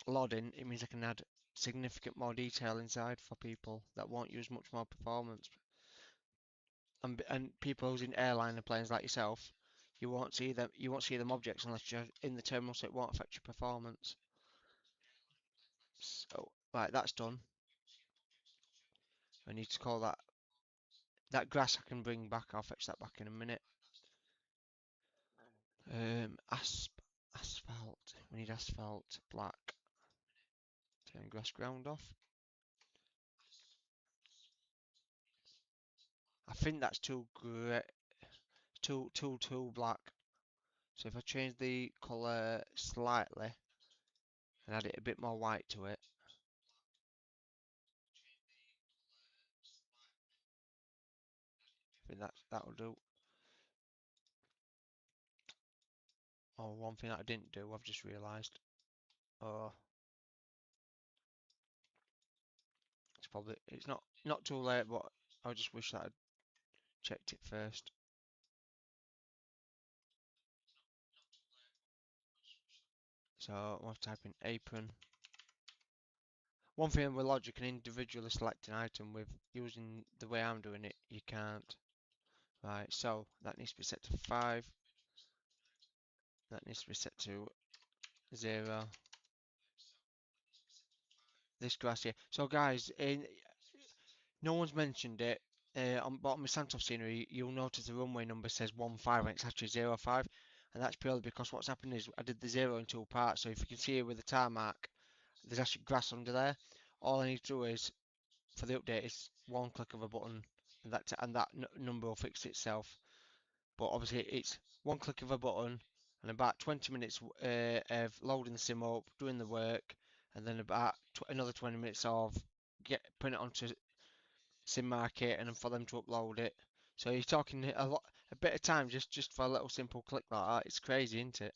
loading, it means I can add significant more detail inside for people that won't use much more performance. and people using airliner planes like yourself, you won't see them. You won't see them objects unless you're in the terminal, so it won't affect your performance. So, right, that's done. I need to call that grass I can bring back. I'll fetch that back in a minute. Asphalt. We need asphalt black. Turn grass ground off. I think that's too grey, too black. So if I change the colour slightly and add it a bit more white to it, I think that'll do. Oh, one thing that I didn't do, I've just realised. Oh, it's not too late, but I just wish that I'd checked it first. So I'll type in apron. One thing with logic and individually select an item with using the way I'm doing it, you can't. Right, so that needs to be set to 5. That needs to be set to 0. This grass here. So guys, no one's mentioned it. On bottom of Santos scenery, you'll notice the runway number says 15 and it's actually 05. And that's purely because what's happened is I did the 0 in 2 parts. So if you can see here with the tarmac, there's actually grass under there. All I need to do is, for the update, is one click of a button and that number will fix itself. But obviously it's one click of a button and about 20 minutes of loading the sim up, doing the work, and then about another 20 minutes of putting it onto sim market and then for them to upload it. So you're talking a bit of time just for a little simple click like that. It's crazy, isn't it?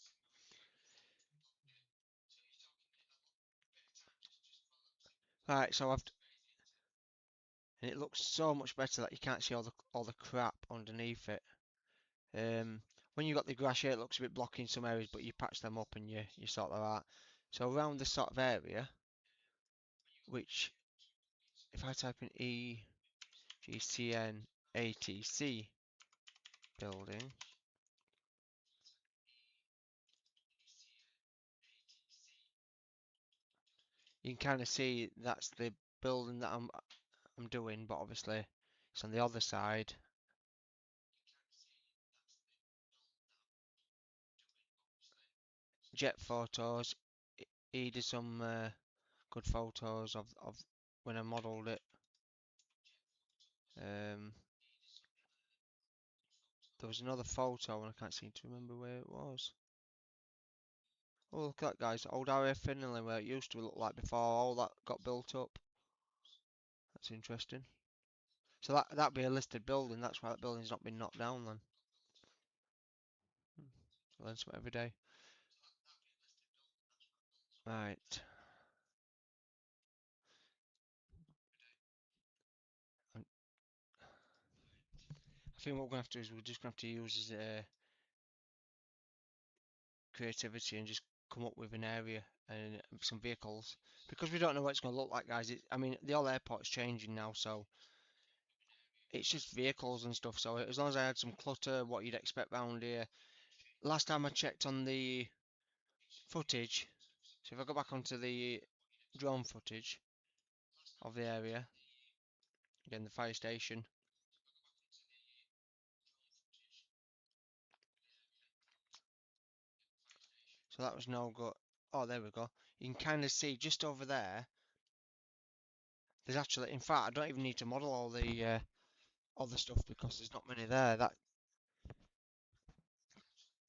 Right, so and it looks so much better that you can't see all the crap underneath it. When you got the grass here, it looks a bit blocky in some areas, but you patch them up and you sort that out. So around this sort of area, which if I type in EGCN ATC building, you can kind of see that's the building that I'm doing, but obviously it's on the other side. Jet photos. He did some good photos of when I modelled it. Um, there was another photo and I can't seem to remember where it was. Oh, look at that, guys. Old area Finley, where it used to look like before all that got built up. That's interesting. So that'd be a listed building. That's why that building's not been knocked down then. I learn something every day. Right. I think what we're gonna have to do is we're just gonna have to use creativity and just come up with an area and some vehicles because we don't know what it's gonna look like, guys. I mean, the whole airport's changing now, so it's just vehicles and stuff. So as long as I had some clutter, what you'd expect round here. Last time I checked on the footage, so if I go back onto the drone footage of the area, again the fire station. So that was no good. Oh, there we go. You can kind of see just over there. There's actually, in fact, I don't even need to model all the stuff because there's not many there. That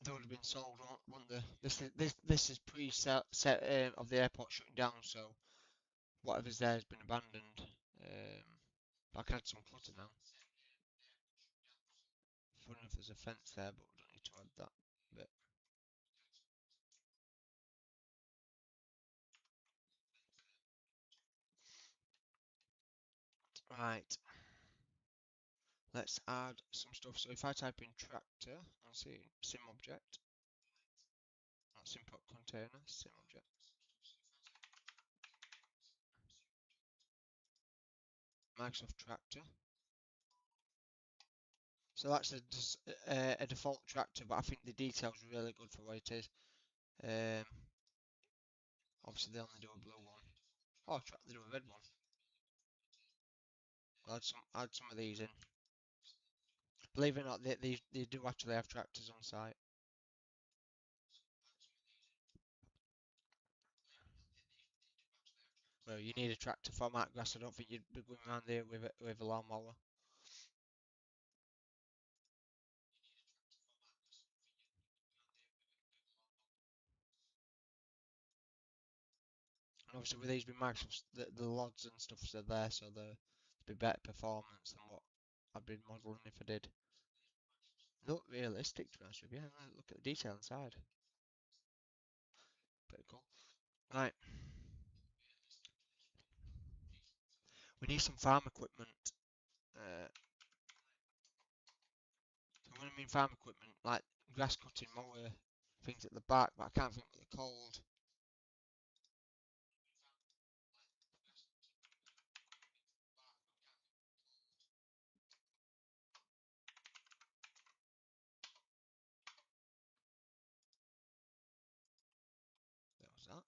they would have been sold, wouldn't they? This is pre-set of the airport shutting down, so whatever's there has been abandoned. I can add some clutter now. Funny enough, there's a fence there, but we don't need to add that bit. Right, let's add some stuff. So if I type in tractor, I'll see sim object. That's input container, sim object. Microsoft Tractor. So that's a default tractor, but I think the details are really good for what it is. Um, Obviously they only do a blue one. Oh, they do a red one. I'll add some of these in. Believe it or not, they do actually have tractors on site. Well, you need a tractor for mark grass. I don't think you'd be going around there with a lawnmower. And obviously with these being Microsoft, the lods and stuff are there, so there'll be better performance than what I'd been modelling if I did. Look realistic to be honest with you. Look at the detail inside. Pretty cool. Right, we need some farm equipment. Uh, so when I mean farm equipment, like grass cutting, mower, things at the back, but I can't think what they're called. That was that.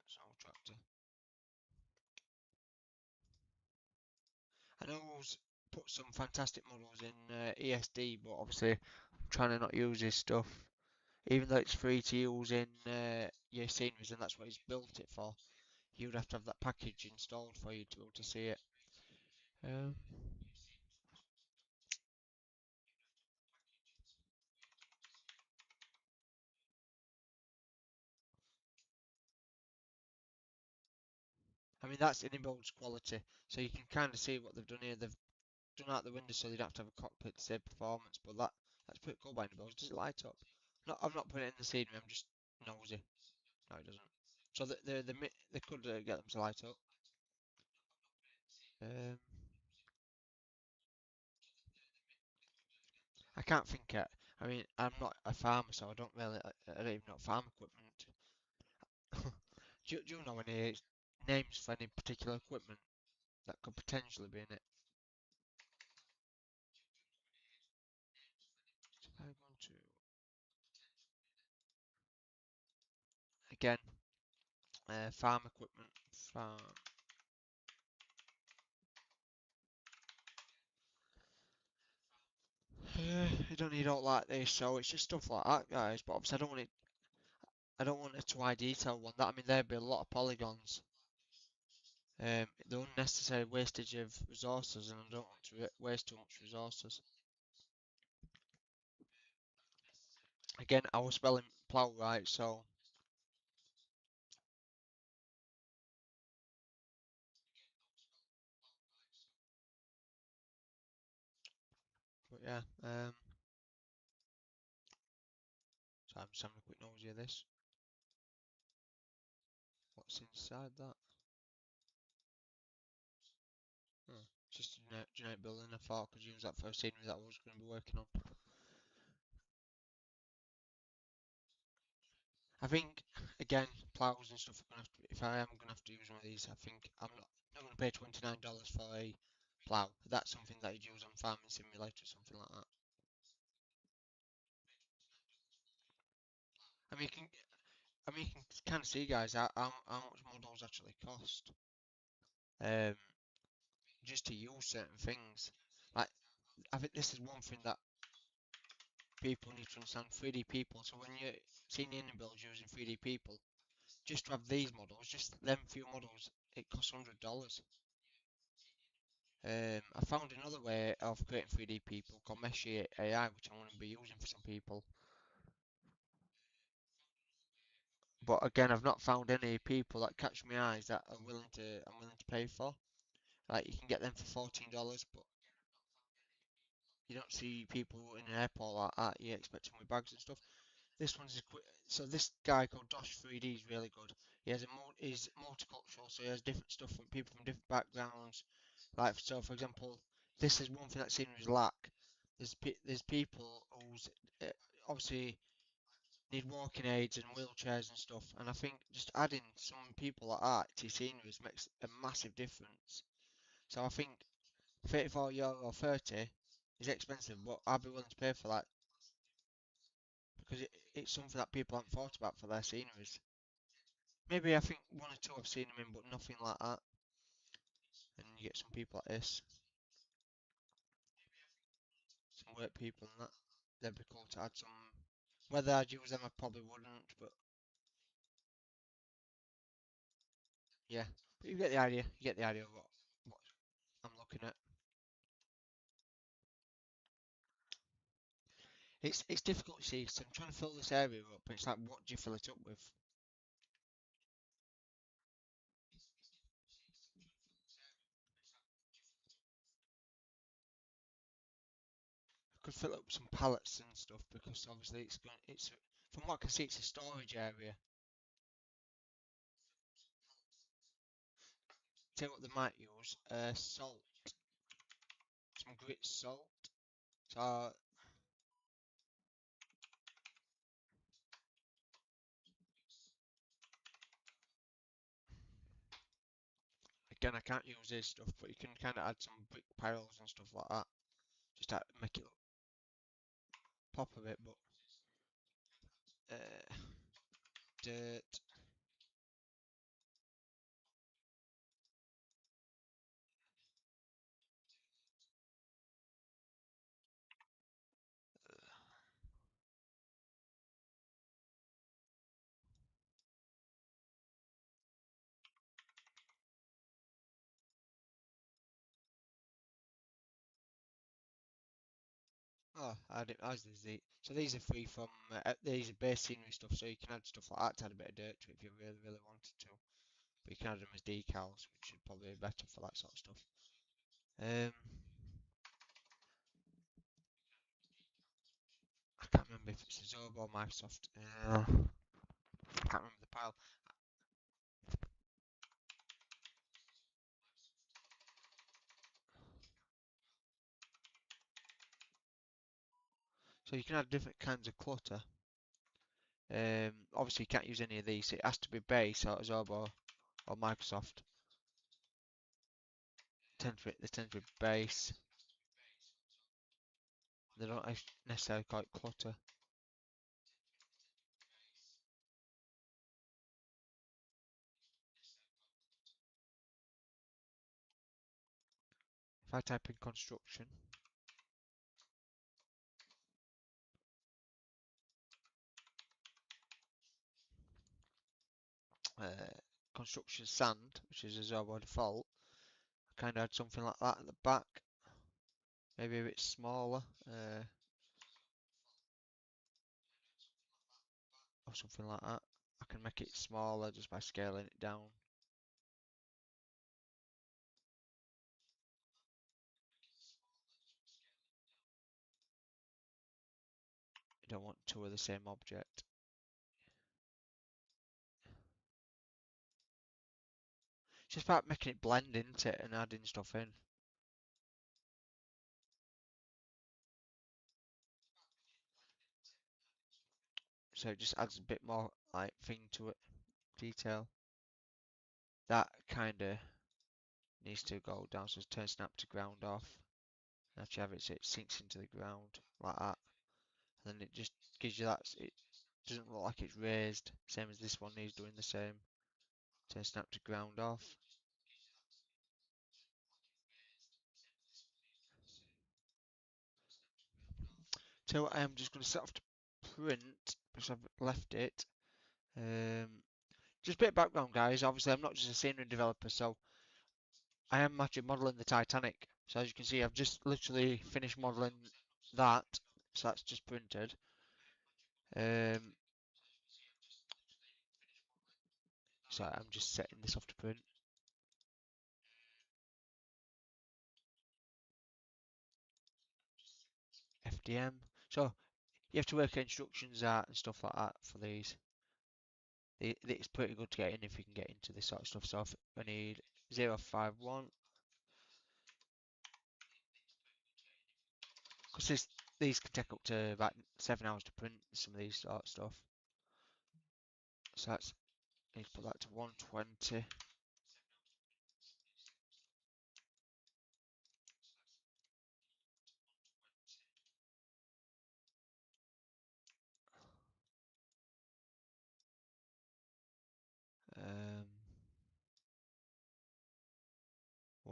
That's an old tractor. I know Will's put some fantastic models in ESD, but obviously I'm trying to not use his stuff. Even though it's free to use in your sceneries, and that's what he's built it for, you would have to have that package installed for you to be able to see it. Um, I mean, that's in-build quality, so you can kind of see what they've done here. They've done out the window so they don't have to have a cockpit to save performance, but that's pretty cool by in-builds. Does it light up? No, I've not put it in the scenery, I'm just nosy. No, it doesn't. So they could get them to light up. Um, I can't think it. I mean, I'm not a farmer, so I don't really. I don't even know farm equipment. Do you know any names for any particular equipment that could potentially be in it? So if I go to again, farm equipment, farm. You don't need all like this, so it's just stuff like that, guys. But obviously, I don't want it. I don't want a too high detail one. That I mean, there'd be a lot of polygons. The unnecessary wastage of resources, and I don't want to waste too much resources. Again, I was spelling plough right, so but yeah. So I'm just having a quick nosy of this. What's inside that? Oh, just a generic building. I thought I could use that for a scenery that I was going to be working on. I think again, ploughs and stuff. Are gonna have to, if I am going to have to use one of these, I think I'm not going to pay $29 for a plough. That's something that you'd use on Farming Simulator or something like that. I mean, you can kind of see, guys, how much models actually cost. Um, just to use certain things. Like, I think this is one thing that people need to understand. 3D people. So when you're seeing any builds using 3D people, just to have these models, just them few models, it costs $100. I found another way of creating 3D people called Mesh AI, which I'm going to be using for some people. But again, I've not found any people that catch my eyes that are I'm willing to pay for. Like you can get them for $14, but you don't see people in an airport like that. You expect them with bags and stuff. This one's so this guy called Dosh 3D is really good. He has he's multicultural, so he has different stuff from people from different backgrounds. Like so, for example, this is one thing that sceneries lack. There's people who's uh, obviously need walking aids and wheelchairs and stuff, and I think just adding some people like that to sceneries makes a massive difference. So I think 34 euro 30. Is expensive, but I'd be willing to pay for that because it's something that people haven't thought about for their sceneries. Maybe I think one or two I've seen them in, but nothing like that. And you get some people like this, some work people and that. They'd be cool to add some. Whether I'd use them, I probably wouldn't, but yeah. But you get the idea. You get the idea of what I'm looking at. It's difficult, you see, 'cause I'm trying to fill this area up. It's like, what do you fill it up with? I could fill it up with some pallets and stuff because obviously it's from what I can see, it's a storage area. Tell you what they might use, salt, some grit salt. So again, I can't use this stuff, but you can kind of add some brick piles and stuff like that, just to make it look pop a bit. But uh, dirt. Oh, I didn't. As these so these are free from these are base scenery stuff, so you can add stuff like that to add a bit of dirt to it if you really wanted to. But you can add them as decals, which should probably be better for that sort of stuff. Um, I can't remember if it's Adobe or Microsoft. I can't remember the pile. So you can add different kinds of clutter. Obviously you can't use any of these. It has to be base or Adobe or Microsoft. They tend to be base. They don't necessarily call it clutter. If I type in construction, construction sand, which is Adobe by default, I kind of add something like that at the back. Maybe a bit smaller, or something like that. I can make it smaller just by scaling it down. You don't want two of the same object. It's just about making it blend into it and adding stuff in. So it just adds a bit more like thing to it, detail. That kind of needs to go down, so turn snap to ground off. And after you have it, so it sinks into the ground like that. And then it just gives you that, it doesn't look like it's raised, same as this one needs doing the same. Turn snap to ground off. So I am just going to set off to print because I've left it. Um, just a bit of background, guys. Obviously, I'm not just a scenery developer, so I am actually modelling the Titanic. So as you can see, I've just literally finished modelling that. So that's just printed. Um, so I'm just setting this off to print. FDM. So you have to work instructions out and stuff like that for these. It's pretty good to get in if you can get into this sort of stuff. So I need 051 because these can take up to about 7 hours to print some of these sort of stuff. So that's need to put that to 120.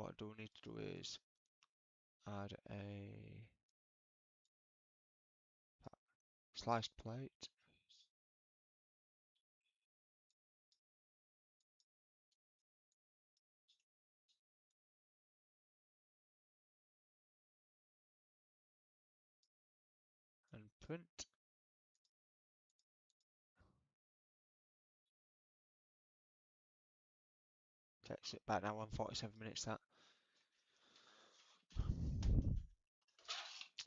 what I do need to do is add a sliced plate. And print. Takes it back now on 47 minutes that.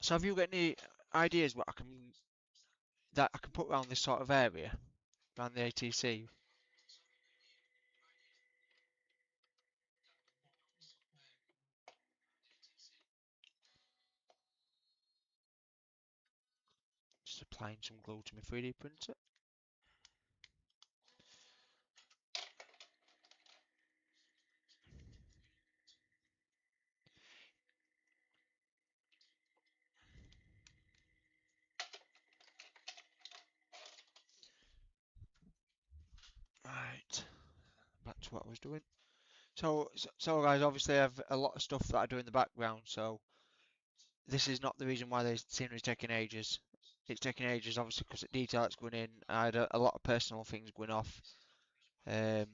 So have you got any ideas what I can that I can put around this sort of area? Around the ATC? Just applying some glue to my 3D printer. Right, back to what I was doing. So guys, obviously I have a lot of stuff that I do in the background, so this is not the reason why the scenery's taking ages. It's taking ages obviously because the detail that's going in. I had a lot of personal things going off. Um,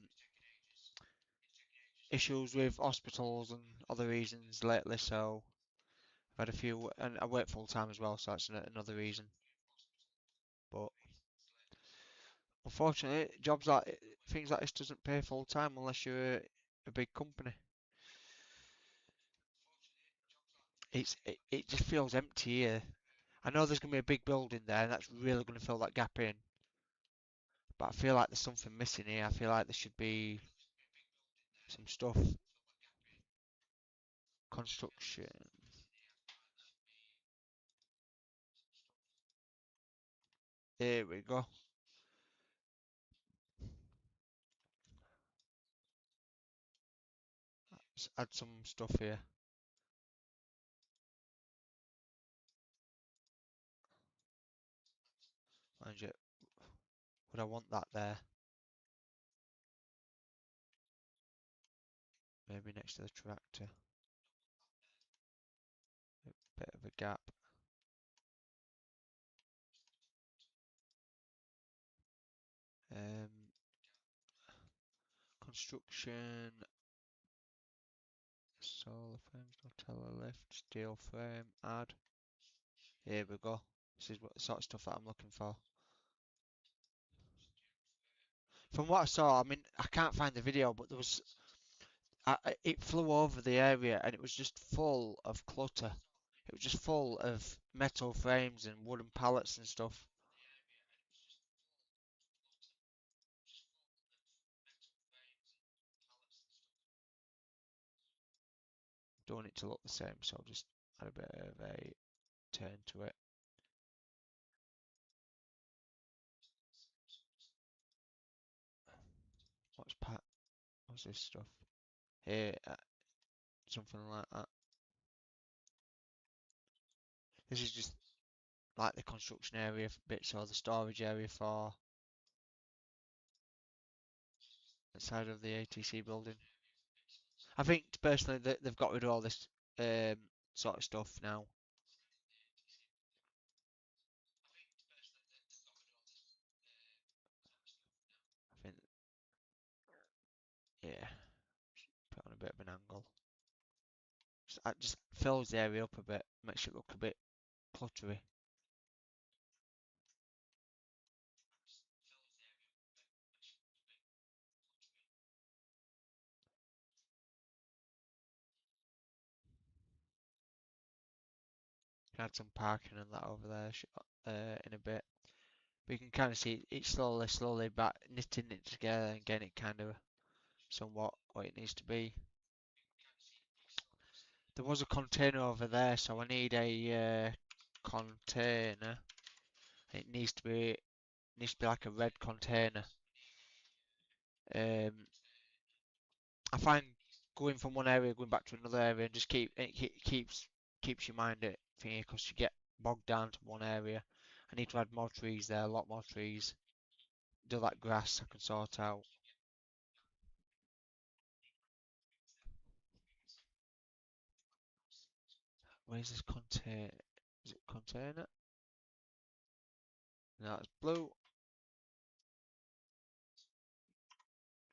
Issues with hospitals and other reasons lately, so I've had a few, and I work full time as well, so that's another reason. But unfortunately, jobs like things like this doesn't pay full time unless you're a big company. It just feels empty here. I know there's going to be a big building there, and that's really going to fill that gap in. But I feel like there's something missing here. I feel like there should be some stuff. Construction. Here we go. Let's add some stuff here. Mind you, would I want that there? Maybe next to the tractor. A bit of a gap. Um, Construction. Solar frames, Nutella lift, steel frame, add. Here we go. This is what the sort of stuff that I'm looking for. From what I saw, I mean, I can't find the video, but there was, it flew over the area and it was just full of clutter. It was just full of metal frames and wooden pallets and stuff. Don't want it to look the same, so I'll just add a bit of a turn to it. What's pat? What's this stuff? Here, something like that. This is just like the construction area bits or the storage area for the side of the ATC building. I think personally that they've got rid of all this um, sort of stuff now. I think, yeah, put on a bit of an angle. That just fills the area up a bit, makes it look a bit cluttery. Can add some parking and that over there in a bit. But you can kind of see it slowly back knitting it together and getting it kind of somewhat what it needs to be. There was a container over there, so I need a container. It needs to be like a red container. Um, I find going from one area, going back to another area, and just keeps your mind at thingy because you get bogged down to one area. I need to add more trees there, a lot more trees. Do that grass I can sort out. Where's this container? Is it container? No, it's blue.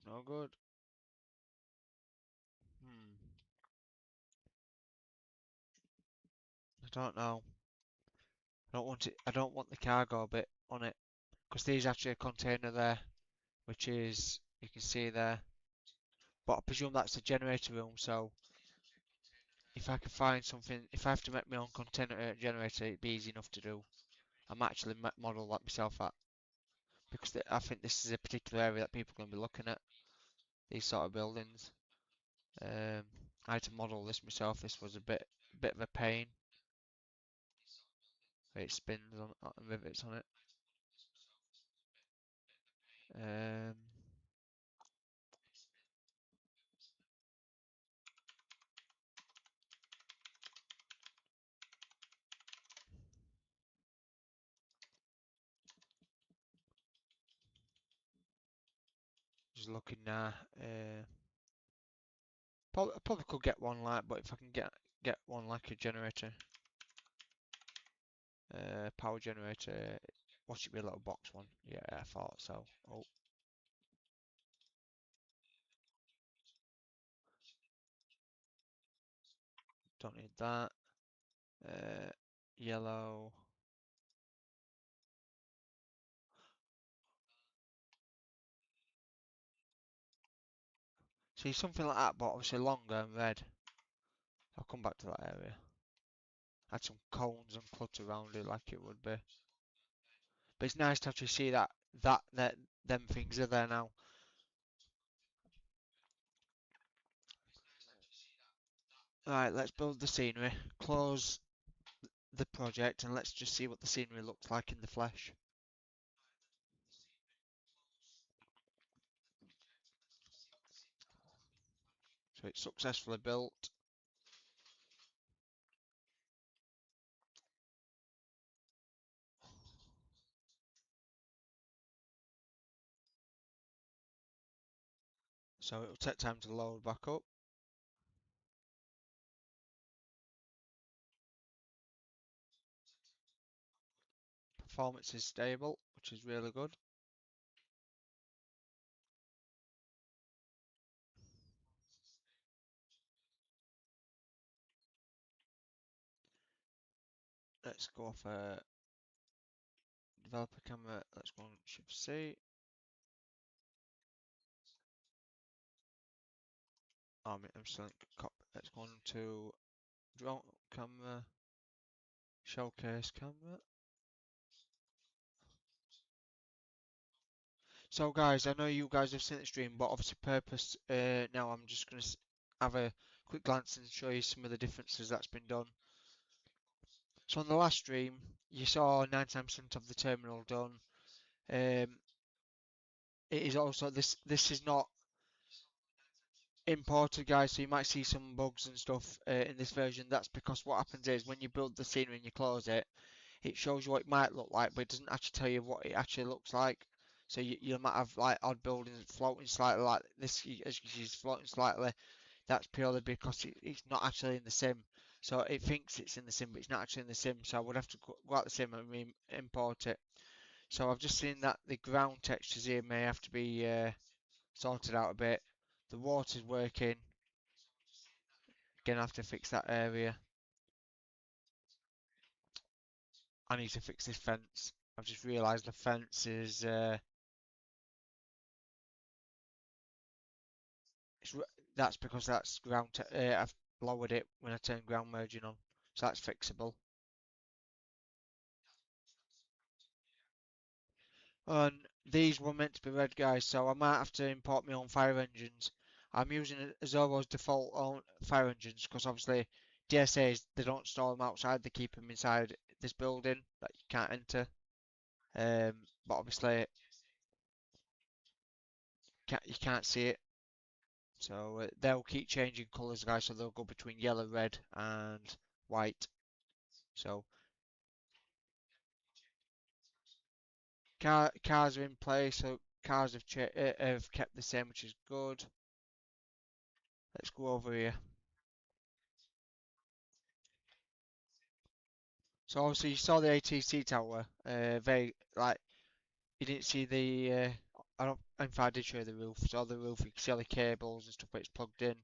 No good. Hmm. I don't know. I don't want it. I don't want the cargo bit on it because there's actually a container there, which is you can see there. But I presume that's the generator room. So if I can find something, if I have to make my own container generator, it'd be easy enough to do. I'm actually model that myself at because I think this is a particular area that people are going to be looking at these sort of buildings. Um, I had to model this myself. This was a bit of a pain. It spins on rivets on it. Um, just looking now. I probably could get one like, but if I can get one like a generator, power generator, what should be a little box one? Yeah, I thought so. Oh, don't need that. Uh, yellow. See something like that, but obviously longer and red. I'll come back to that area. Add some cones and clutter around it like it would be. But it's nice to actually see that them things are there now. Right, let's build the scenery. Close the project and let's just see what the scenery looks like in the flesh. So it's successfully built. So it'll take time to load back up. Performance is stable, which is really good. Let's go for developer camera. Let's go on Shift C. I'm still in Let's go on to drone camera, showcase camera. So guys, I know you guys have seen the stream, but obviously purpose, now I'm just going to have a quick glance and show you some of the differences that's been done. So on the last stream, you saw 99% of the terminal done. Um, it is also, this is not imported guys, so you might see some bugs and stuff in this version. That's because what happens is when you build the scenery and you close it, it shows you what it might look like, but it doesn't actually tell you what it actually looks like. So you might have like odd buildings floating slightly like this, as you see, is floating slightly. That's purely because it's not actually in the sim. So it thinks it's in the sim, but it's not actually in the sim. So I would have to go out the sim and import it. So I've just seen that the ground textures here may have to be sorted out a bit. The water's working. Again, I have to fix that area. I need to fix this fence. I've just realised the fence is it's, that's because that's I've lowered it when I turned ground merging on, so that's fixable. And these were meant to be red guys, so I might have to import my own fire engines. I'm using Zoro's default own fire engines because obviously DSAs they don't store them outside, they keep them inside this building that you can't enter. But obviously you can't see it, so they'll keep changing colours, guys. So they'll go between yellow, red, and white. So cars are in place, so cars have kept the same, which is good. Let's go over here. So obviously you saw the ATC tower. Very like you didn't see the. I don't. In fact, I did show you the roof. So the roof, you can see all the cables and stuff where it's plugged in.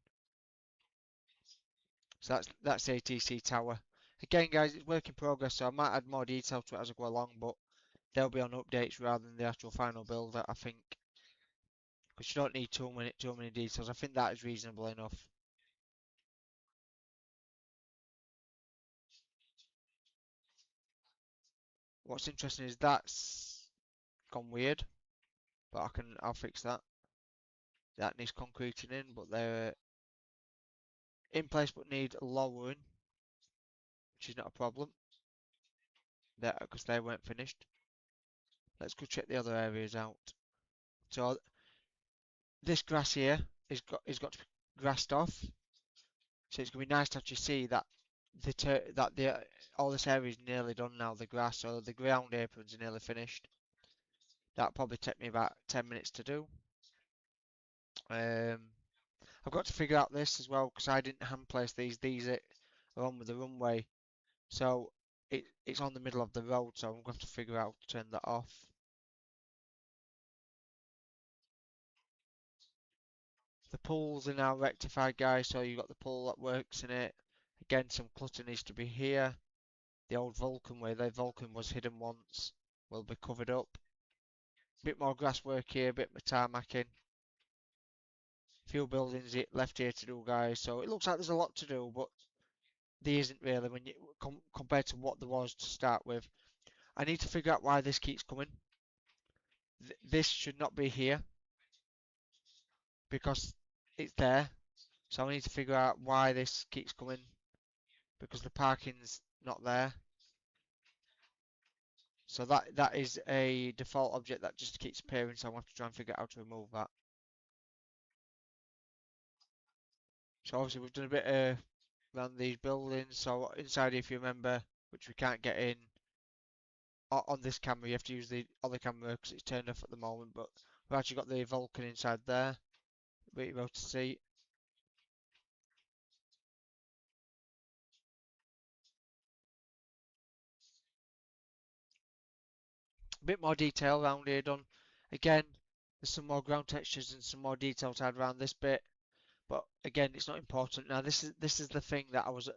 So that's the ATC tower. Again, guys, it's work in progress, so I might add more detail to it as I go along, but they'll be on updates rather than the actual final build, I think, because you don't need too many details. I think that is reasonable enough. What's interesting is that's gone weird, but I'll fix that. That needs concreting in, but they're in place but need lowering, which is not a problem. Because they weren't finished. Let's go check the other areas out. So this grass here is got to be grassed off. So it's gonna be nice to actually see that the all this area is nearly done now. The grass or the ground aprons are nearly finished. That'll probably take me about 10 minutes to do. Um, I've got to figure out this as well because I didn't hand place these. These are on with the runway, so it's on the middle of the road. So I'm going to figure out to turn that off. The pools are now rectified, guys. So you've got the pool that works in it. Again, some clutter needs to be here. The old Vulcan where the Vulcan was hidden once will be covered up. Bit more grass work here, bit more tarmacking. Few buildings left here to do, guys. So it looks like there's a lot to do, but there isn't really when you compared to what there was to start with. I need to figure out why this keeps coming. This should not be here because it's there. So I need to figure out why this keeps coming because the parking's not there. So that is a default object that just keeps appearing. So I want to try and figure out how to remove that. So obviously we've done a bit around these buildings. So inside, if you remember, which we can't get in on this camera, you have to use the other camera because it's turned off at the moment. But we've actually got the Vulcan inside there. But you're able to see a bit more detail around here done. Again, there's some more ground textures and some more detail to add around this bit. But again, it's not important. Now this is the thing that I was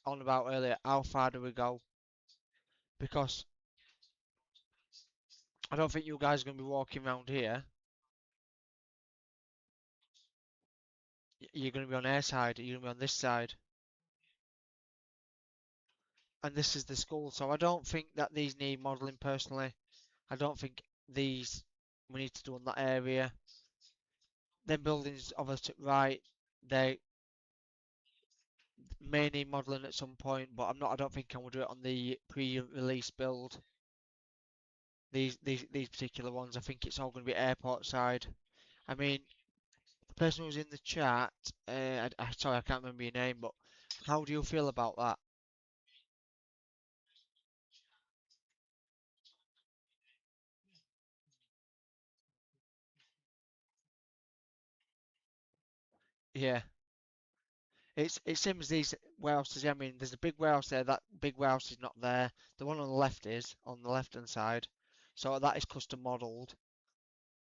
on about earlier. How far do we go? Because I don't think you guys are going to be walking around here. You're going to be on air side. You're going to be on this side. And this is the school. So I don't think that these need modelling personally. I don't think these we need to do on that area. Then buildings over to right, they may need modelling at some point, but I don't think I will do it on the pre-release build. These particular ones, I think it's all going to be airport side. I mean, the person who's in the chat, sorry, I can't remember your name, but how do you feel about that? Yeah, it's same as these warehouses. I mean, there's a big warehouse there. That big warehouse is not there. The one on the left is on the left hand side, so that is custom modelled.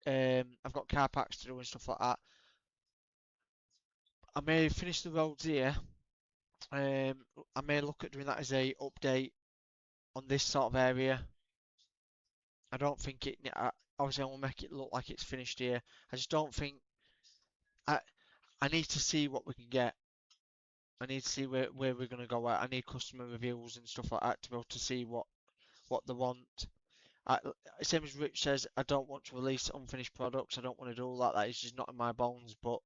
I've got car parks to do and stuff like that. I may finish the roads here. I may look at doing that as a update on this sort of area. I don't think obviously I will make it look like it's finished here. I just don't think I I need to see what we can get. I need to see where we're gonna go at. I need customer reviews and stuff like that to be able to see what they want. I, Same as Rich says, I don't want to release unfinished products. I don't want to do all that. That is just not in my bones. But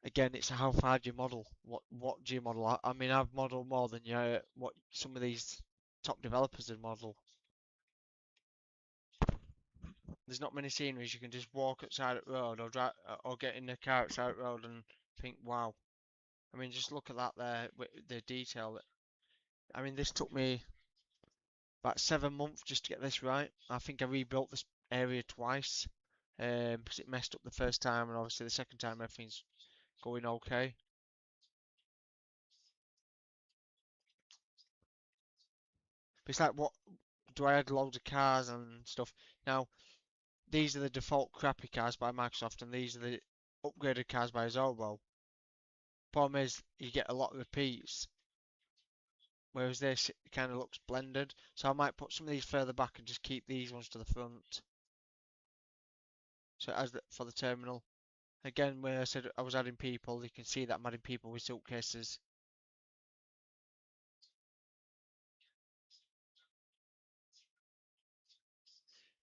again, it's how far do you model? What do you model? I mean, I've modelled more than what some of these top developers have modelled. There's not many sceneries you can just walk outside the road or drive or get in the car outside the road and think, wow. I mean, just look at that there with the detail. I mean, this took me about 7 months just to get this right. I think I rebuilt this area twice because it messed up the first time, and obviously the second time everything's going okay. But it's like, what do I add loads of cars and stuff? Now, these are the default crappy cars by Microsoft, and these are the upgraded cars by Zobo. Problem is, you get a lot of repeats, whereas this kind of looks blended. So I might put some of these further back and just keep these ones to the front. So as for the terminal. Again, where I said I was adding people, you can see that I'm adding people with suitcases.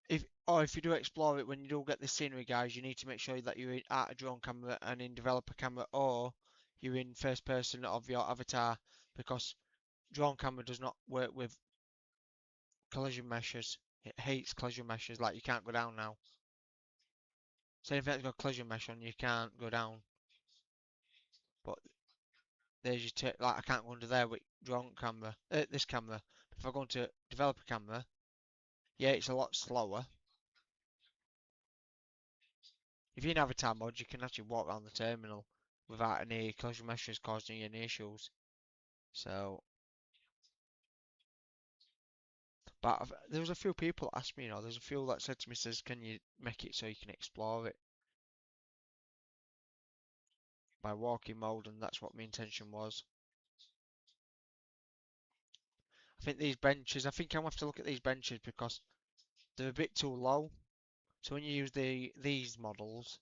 If you do explore it, when you do get the scenery, guys, you need to make sure that you're at a drone camera and in developer camera, or you're in first person of your avatar, because drone camera does not work with collision meshes. It hates collision meshes. Like, you can't go down now. So if it's got collision mesh on, you can't go down. But there's your tip. Like, I can't go under there with drone camera. This camera. If I go into developer camera, yeah, it's a lot slower. If you're in avatar mode, you can actually walk around the terminal without any collision meshes causing you any issues. So, but there was a few people that asked me, there's a few that said to me, says, can you make it so you can explore it by walking mode? And that's what my intention was. I think I'll have to look at these benches because they're a bit too low. So when you use these models,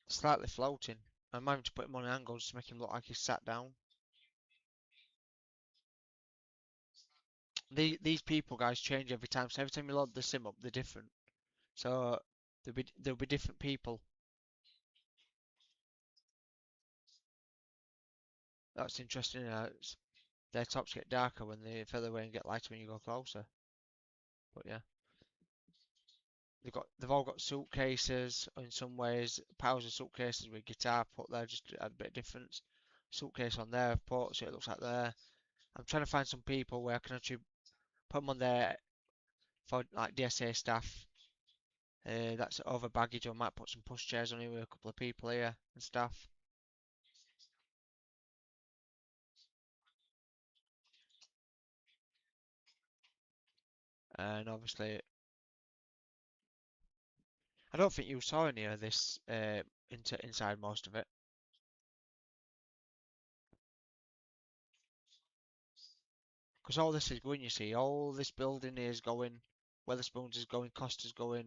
slightly floating. I'm having to put him on an angle just to make him look like he's sat down. These people, guys, change every time. So every time you load the sim up, they're different. So there'll be different people. That's interesting. Their tops get darker when they further away and get lighter when you go closer. But yeah, they've all got suitcases in some ways. Powers of suitcases with guitar put there just to add a bit of difference. Suitcase on there, I've put so it looks like there. I'm trying to find some people where I can actually put them on there for like DSA staff. That's over baggage. I might put some push chairs on here with a couple of people here and stuff. And obviously, I don't think you saw any of this inside most of it. Because all this is going, you see, all this building is going, Weatherspoons is going, Costa's going.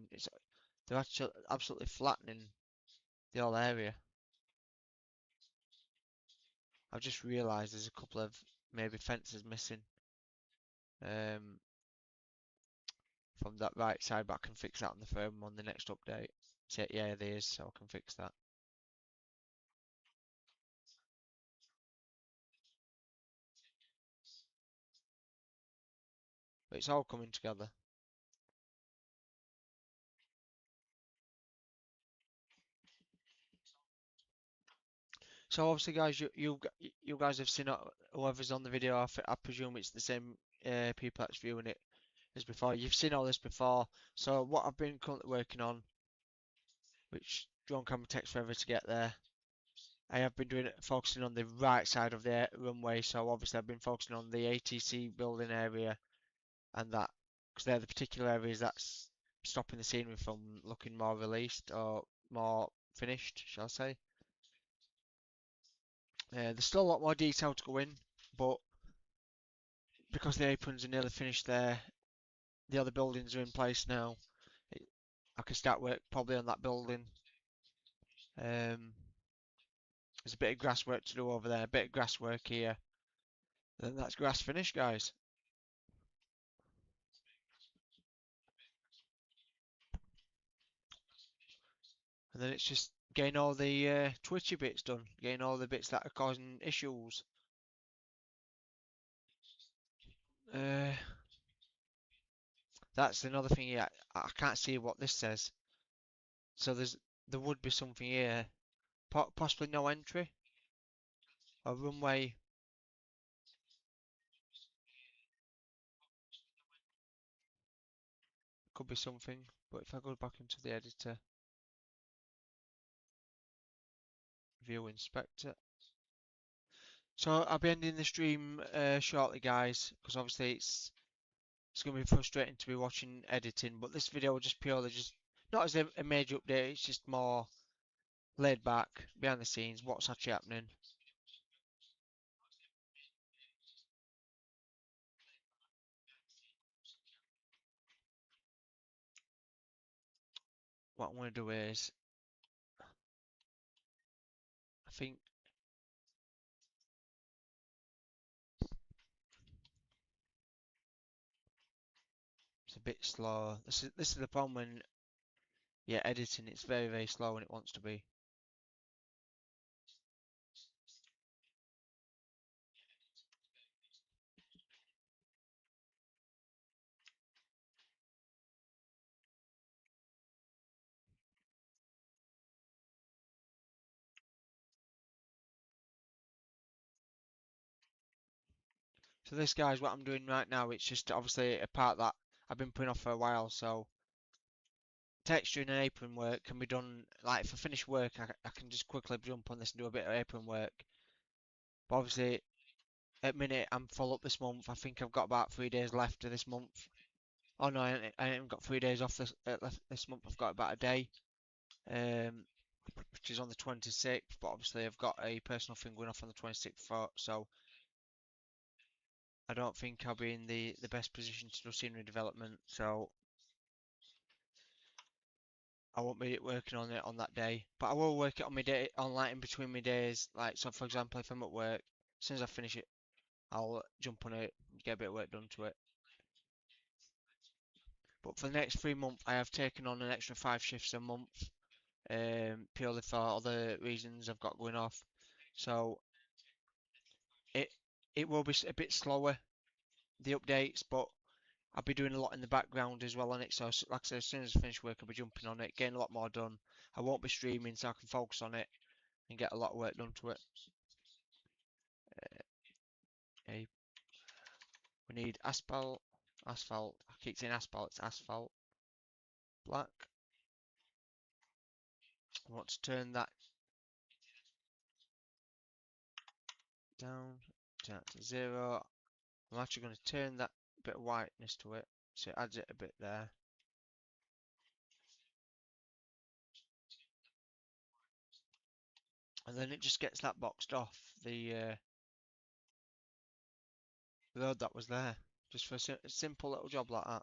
They're actually absolutely flattening the whole area. I've just realised there's a couple of maybe fences missing um, from that right side, but I can fix that on the firm on the next update. So yeah, there is, so I can fix that. But it's all coming together. So obviously, guys, you guys have seen whoever's on the video. I presume it's the same people that's viewing it as before. You've seen all this before. So what I've been currently working on, which drone camera takes forever to get there, I have been doing it focusing on the right side of the runway. So obviously I've been focusing on the ATC building area and that, because they're the particular areas that's stopping the scenery from looking more released or more finished, shall I say. There's still a lot more detail to go in, but because the aprons are nearly finished there, the other buildings are in place now. I can start work probably on that building. Um, there's a bit of grass work to do over there, a bit of grass work here. Then that's grass finished, guys. And then it's just getting all the twitchy bits done, getting all the bits that are causing issues. Uh, that's another thing here. I can't see what this says. So there would be something here. Possibly no entry. A runway. Could be something. But if I go back into the editor, view inspector. So I'll be ending the stream shortly, guys, because obviously it's it's going to be frustrating to be watching editing, but this video will just purely just, not as a major update, it's just more laid back, behind the scenes, what's actually happening. What I'm going to do is, I think it's a bit slow. This is the problem when, yeah, editing, it's very, very slow when it wants to be. So this, guys, what I'm doing right now, it's just obviously a part that I've been putting off for a while. So texturing and apron work can be done, like if I finish work, I can just quickly jump on this and do a bit of apron work. But obviously, at minute, I'm full up this month. I think I've got about 3 days left of this month. Oh no, I haven't got 3 days off this month. I've got about a day, um, which is on the 26th. But obviously, I've got a personal thing going off on the 26th, so I don't think I'll be in the best position to do scenery development. So I won't be working on it on that day, but I will work it on my day, on like in between my days. Like so, for example, if I'm at work, as soon as I finish it, I'll jump on it, get a bit of work done to it. But for the next 3 months, I have taken on an extra 5 shifts a month, purely for other reasons I've got going off. So it it will be a bit slower, the updates, but I'll be doing a lot in the background as well on it. So like I said, as soon as I finish work, I'll be jumping on it, getting a lot more done. I won't be streaming, so I can focus on it and get a lot of work done to it. Okay, we need asphalt. I keep saying asphalt, it's asphalt. Black. I want to turn that down, turn that to 0. I'm actually going to turn that bit of whiteness to it, so it adds it a bit there. And then it just gets that boxed off the road that was there, just for a simple little job like that.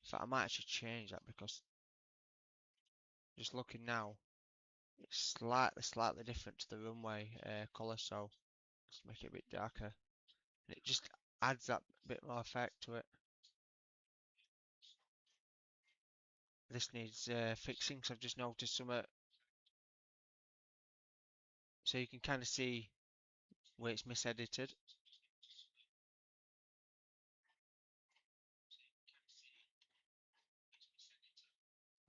In fact, I might actually change that because just looking now, it's slightly different to the runway colour, so let's make it a bit darker. And it just adds that bit more effect to it. This needs fixing, so I've just noticed some, so you can kind of see where it's misedited.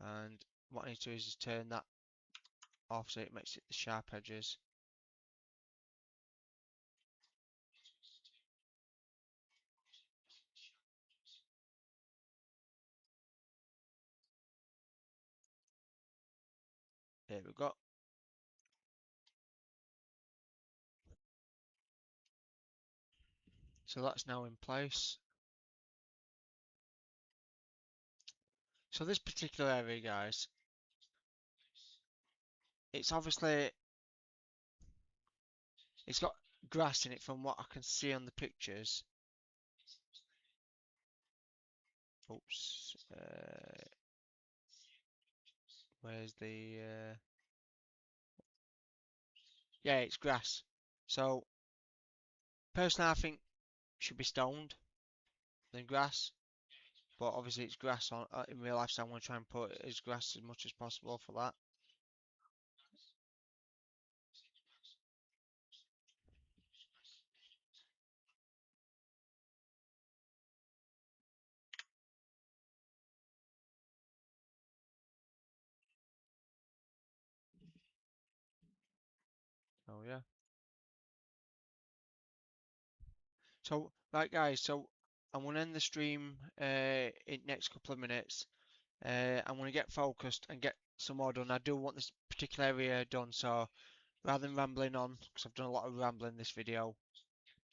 And what I need to do is just turn that off so it makes it the sharp edges. There we go. So that's now in place. So this particular area, guys, it's obviously, it's got grass in it from what I can see on the pictures. Oops. Where's the... Yeah, it's grass. So, personally, I think it should be stoned than grass. But obviously it's grass on in real life, so I'm going to try and put it as grass as much as possible for that. Oh yeah. So, right guys, so I'm going to end the stream in next couple of minutes. I'm going to get focused and get some more done. I do want this particular area done, so rather than rambling on, because I've done a lot of rambling in this video,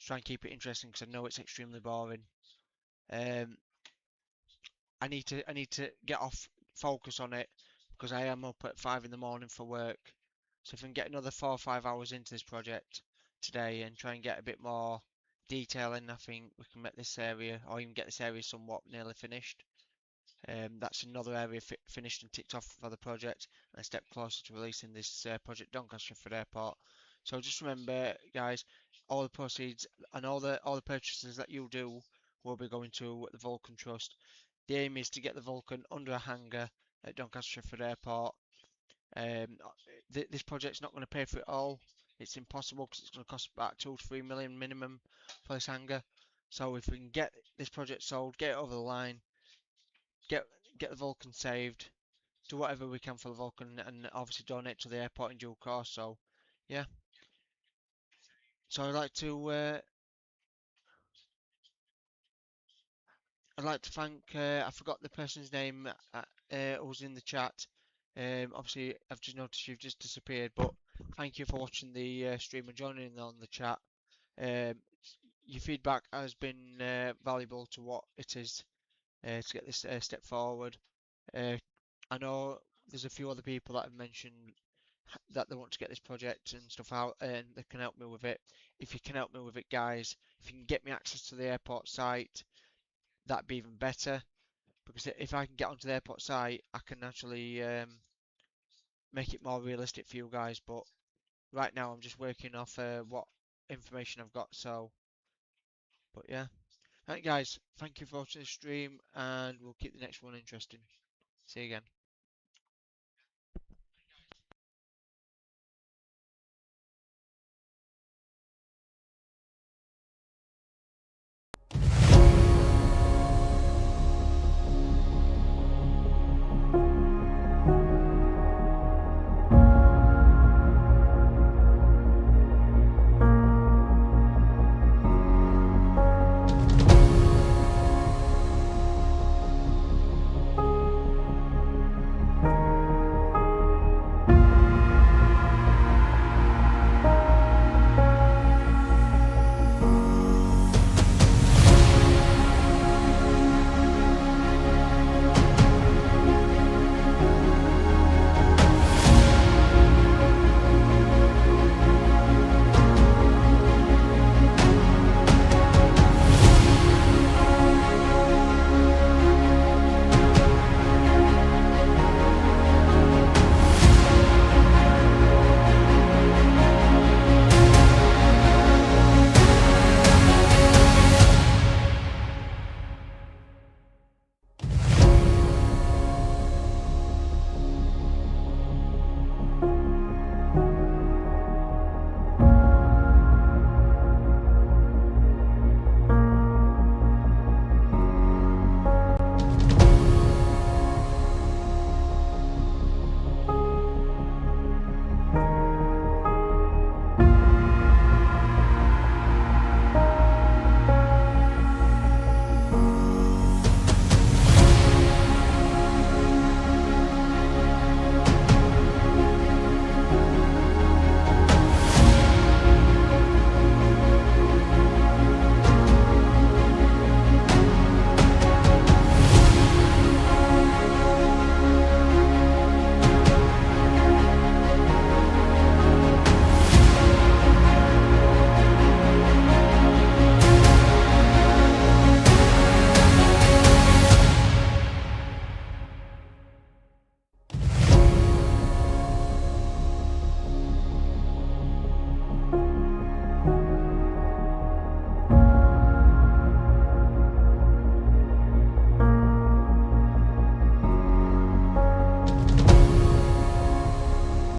try and keep it interesting because I know it's extremely boring. Um, I need to get off focus on it because I am up at 5 in the morning for work. So if I can get another 4 or 5 hours into this project today and try and get a bit more detail in, I think we can make this area, or even get this area somewhat nearly finished. That's another area finished and ticked off for the project, and a step closer to releasing this project Doncaster Sheffield Airport. So just remember, guys, all the proceeds and all the purchases that you do will be going to the Vulcan Trust. The aim is to get the Vulcan under a hangar at Doncaster Sheffield Airport. This project's not going to pay for it all. It's impossible because it's going to cost about 2 to 3 million minimum for this hangar. So if we can get this project sold, get it over the line, get get the Vulcan saved, do whatever we can for the Vulcan, and obviously donate to the airport in due course. So yeah. So I'd like to thank I forgot the person's name who was in the chat. Obviously I've just noticed you've just disappeared, but thank you for watching the stream and joining in on the chat. Um, your feedback has been valuable to what it is to get this step forward. Uh, I know there's a few other people that have mentioned that they want to get this project and stuff out and they can help me with it. If you can help me with it, guys, if you can get me access to the airport site, that'd be even better because if I can get onto the airport site, I can actually make it more realistic for you guys. But right now, I'm just working off what information I've got. So, but yeah. Right, guys, thank you for watching the stream, and we'll keep the next one interesting. See you again.